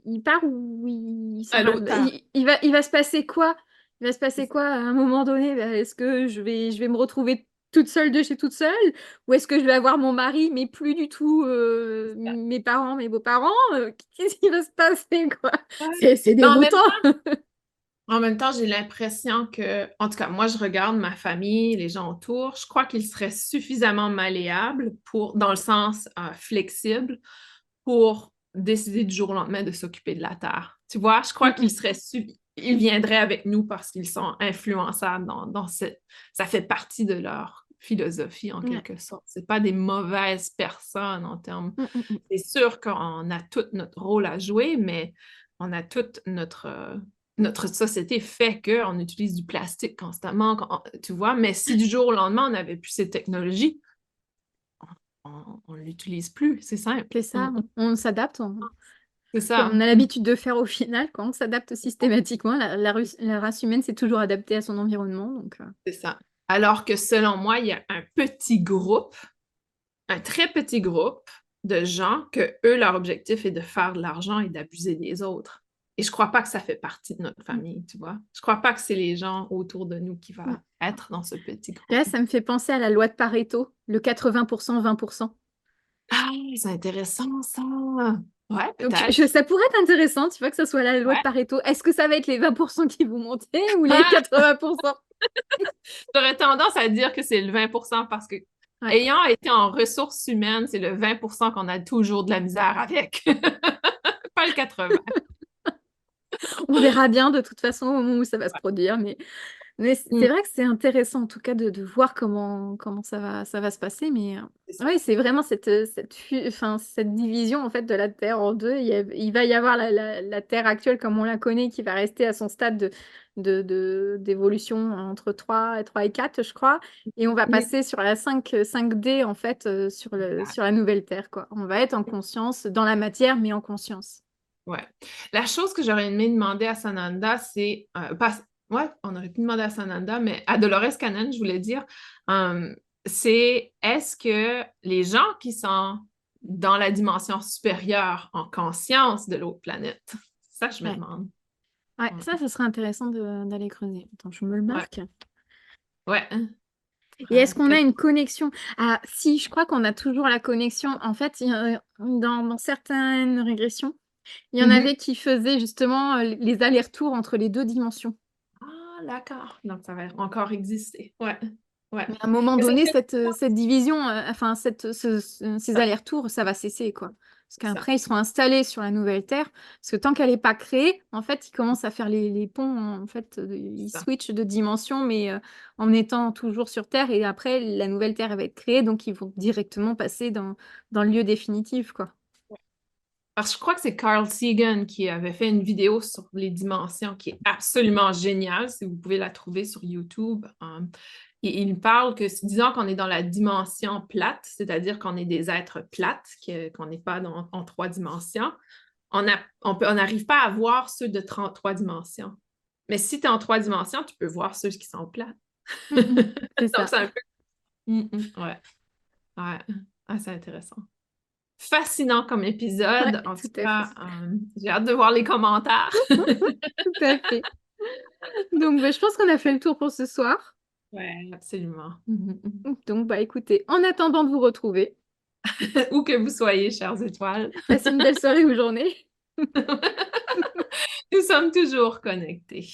il part ou il s'en À va. l'autre terre. Il va se passer quoi? Il va se passer quoi à un moment donné? Ben, est-ce que je vais me retrouver toute seule de chez toute seule? Ou est-ce que je vais avoir mon mari, mais plus du tout mes parents, mes beaux-parents? Qu'est-ce qui va se passer, quoi? Ouais. C'est Mais en même déroutant. En même temps, j'ai l'impression que, en tout cas, moi, je regarde ma famille, les gens autour, je crois qu'ils seraient suffisamment malléables pour, dans le sens flexible, pour décider du jour au lendemain de s'occuper de la Terre. Tu vois, je crois qu'ils Mm, seraient ils viendraient avec nous parce qu'ils sont influençables ça fait partie de leur philosophie en mm. Ouais. quelque sorte. C'est pas des mauvaises personnes en termes. Mm, mm, mm. C'est sûr qu'on a tout notre rôle à jouer, mais on a toute notre société fait qu'on utilise du plastique constamment, tu vois, mais si du jour au lendemain, on n'avait plus ces technologies, on ne l'utilise plus, c'est simple. C'est ça, on s'adapte. C'est Comme ça. on a l'habitude de faire au final, quand on s'adapte systématiquement, la race humaine s'est toujours adaptée à son environnement. Donc, C'est ça. Alors que selon moi, il y a un petit groupe, un très petit groupe de gens que eux, leur objectif est de faire de l'argent et d'abuser des autres. Et je crois pas que ça fait partie de notre mm, famille, tu vois. Je crois pas que c'est les gens autour de nous qui mm. vont être dans ce petit Là, groupe. ça me fait penser à la loi de Pareto, le 80%, 20%. Ah, c'est intéressant ça. Ouais, Donc, peut-être. ça pourrait être intéressant, tu vois, que ça soit la loi de Ouais. Pareto. Est-ce que ça va être les 20% qui vont monter ou les Ah, 80%? j'aurais tendance à dire que c'est le 20% parce que Ouais. ayant été en ressources humaines, c'est le 20% qu'on a toujours de la misère avec. Pas le 80. On verra bien de toute façon au moment où ça va se produire, mais c'est Mm, vrai que c'est intéressant en tout cas de voir comment ça va se passer. Mais c'est ça. oui, c'est vraiment enfin, cette division en fait de la Terre en deux. Il va y avoir la Terre actuelle comme on la connaît qui va rester à son stade d'évolution entre 3 et 4, je crois. Et on va Oui. passer sur la 5D en fait, sur la nouvelle Terre, quoi. On va être en conscience, dans la matière, mais en conscience. Ouais. La chose que j'aurais aimé demander à Sananda, c'est ouais, on aurait pu demander à Sananda, mais à Dolores Cannon, je voulais dire, euh, c'est est-ce que les gens qui sont dans la dimension supérieure ont conscience de l'autre planète? Ça, je me Ouais. demande. Ouais, Ouais. ça serait intéressant d'aller creuser. Attends, je me le Ouais. marque. Ouais. Et est-ce qu'on a Peut-être. une connexion? Ah, si, je crois qu'on a toujours la connexion. En fait, dans certaines régressions, il y en Mhm. avait qui faisaient justement les allers-retours entre les deux dimensions. Ah, d'accord. Donc, ça va encore exister. Ouais. Ouais. Mais à un moment Mais ça donné, fait cette division, enfin, ces ça. allers-retours, ça va cesser, quoi. Parce C'est ça. qu'après, ils seront installés sur la nouvelle Terre. Parce que tant qu'elle n'est pas créée, en fait, ils commencent à faire les ponts. En fait, C'est ils ça. switchent de dimension, mais en étant toujours sur Terre. Et après, la nouvelle Terre elle va être créée. Donc, ils vont directement passer dans le lieu définitif, quoi. Parce que je crois que c'est Carl Sagan qui avait fait une vidéo sur les dimensions qui est absolument géniale, si vous pouvez la trouver sur YouTube. Et il parle que, disons qu'on est dans la dimension plate, c'est-à-dire qu'on est des êtres plates, qu'on n'est pas en 3 dimensions, on n'arrive pas à voir ceux de 33 dimensions. Mais si tu es en 3 dimensions, tu peux voir ceux qui sont plates. Mm, mm. C'est Donc, ça. c'est un peu... ouais, ouais. Ah, c'est intéressant. Fascinant comme Ouais, épisode. En tout tout à fait. cas, j'ai hâte de voir les commentaires. Tout à fait. Donc, bah, je pense qu'on a fait le tour pour ce soir. Ouais, absolument. Donc, bah, écoutez, en attendant de vous retrouver, Où que vous soyez, chères étoiles, passez une belle soirée ou journée. nous sommes toujours connectés.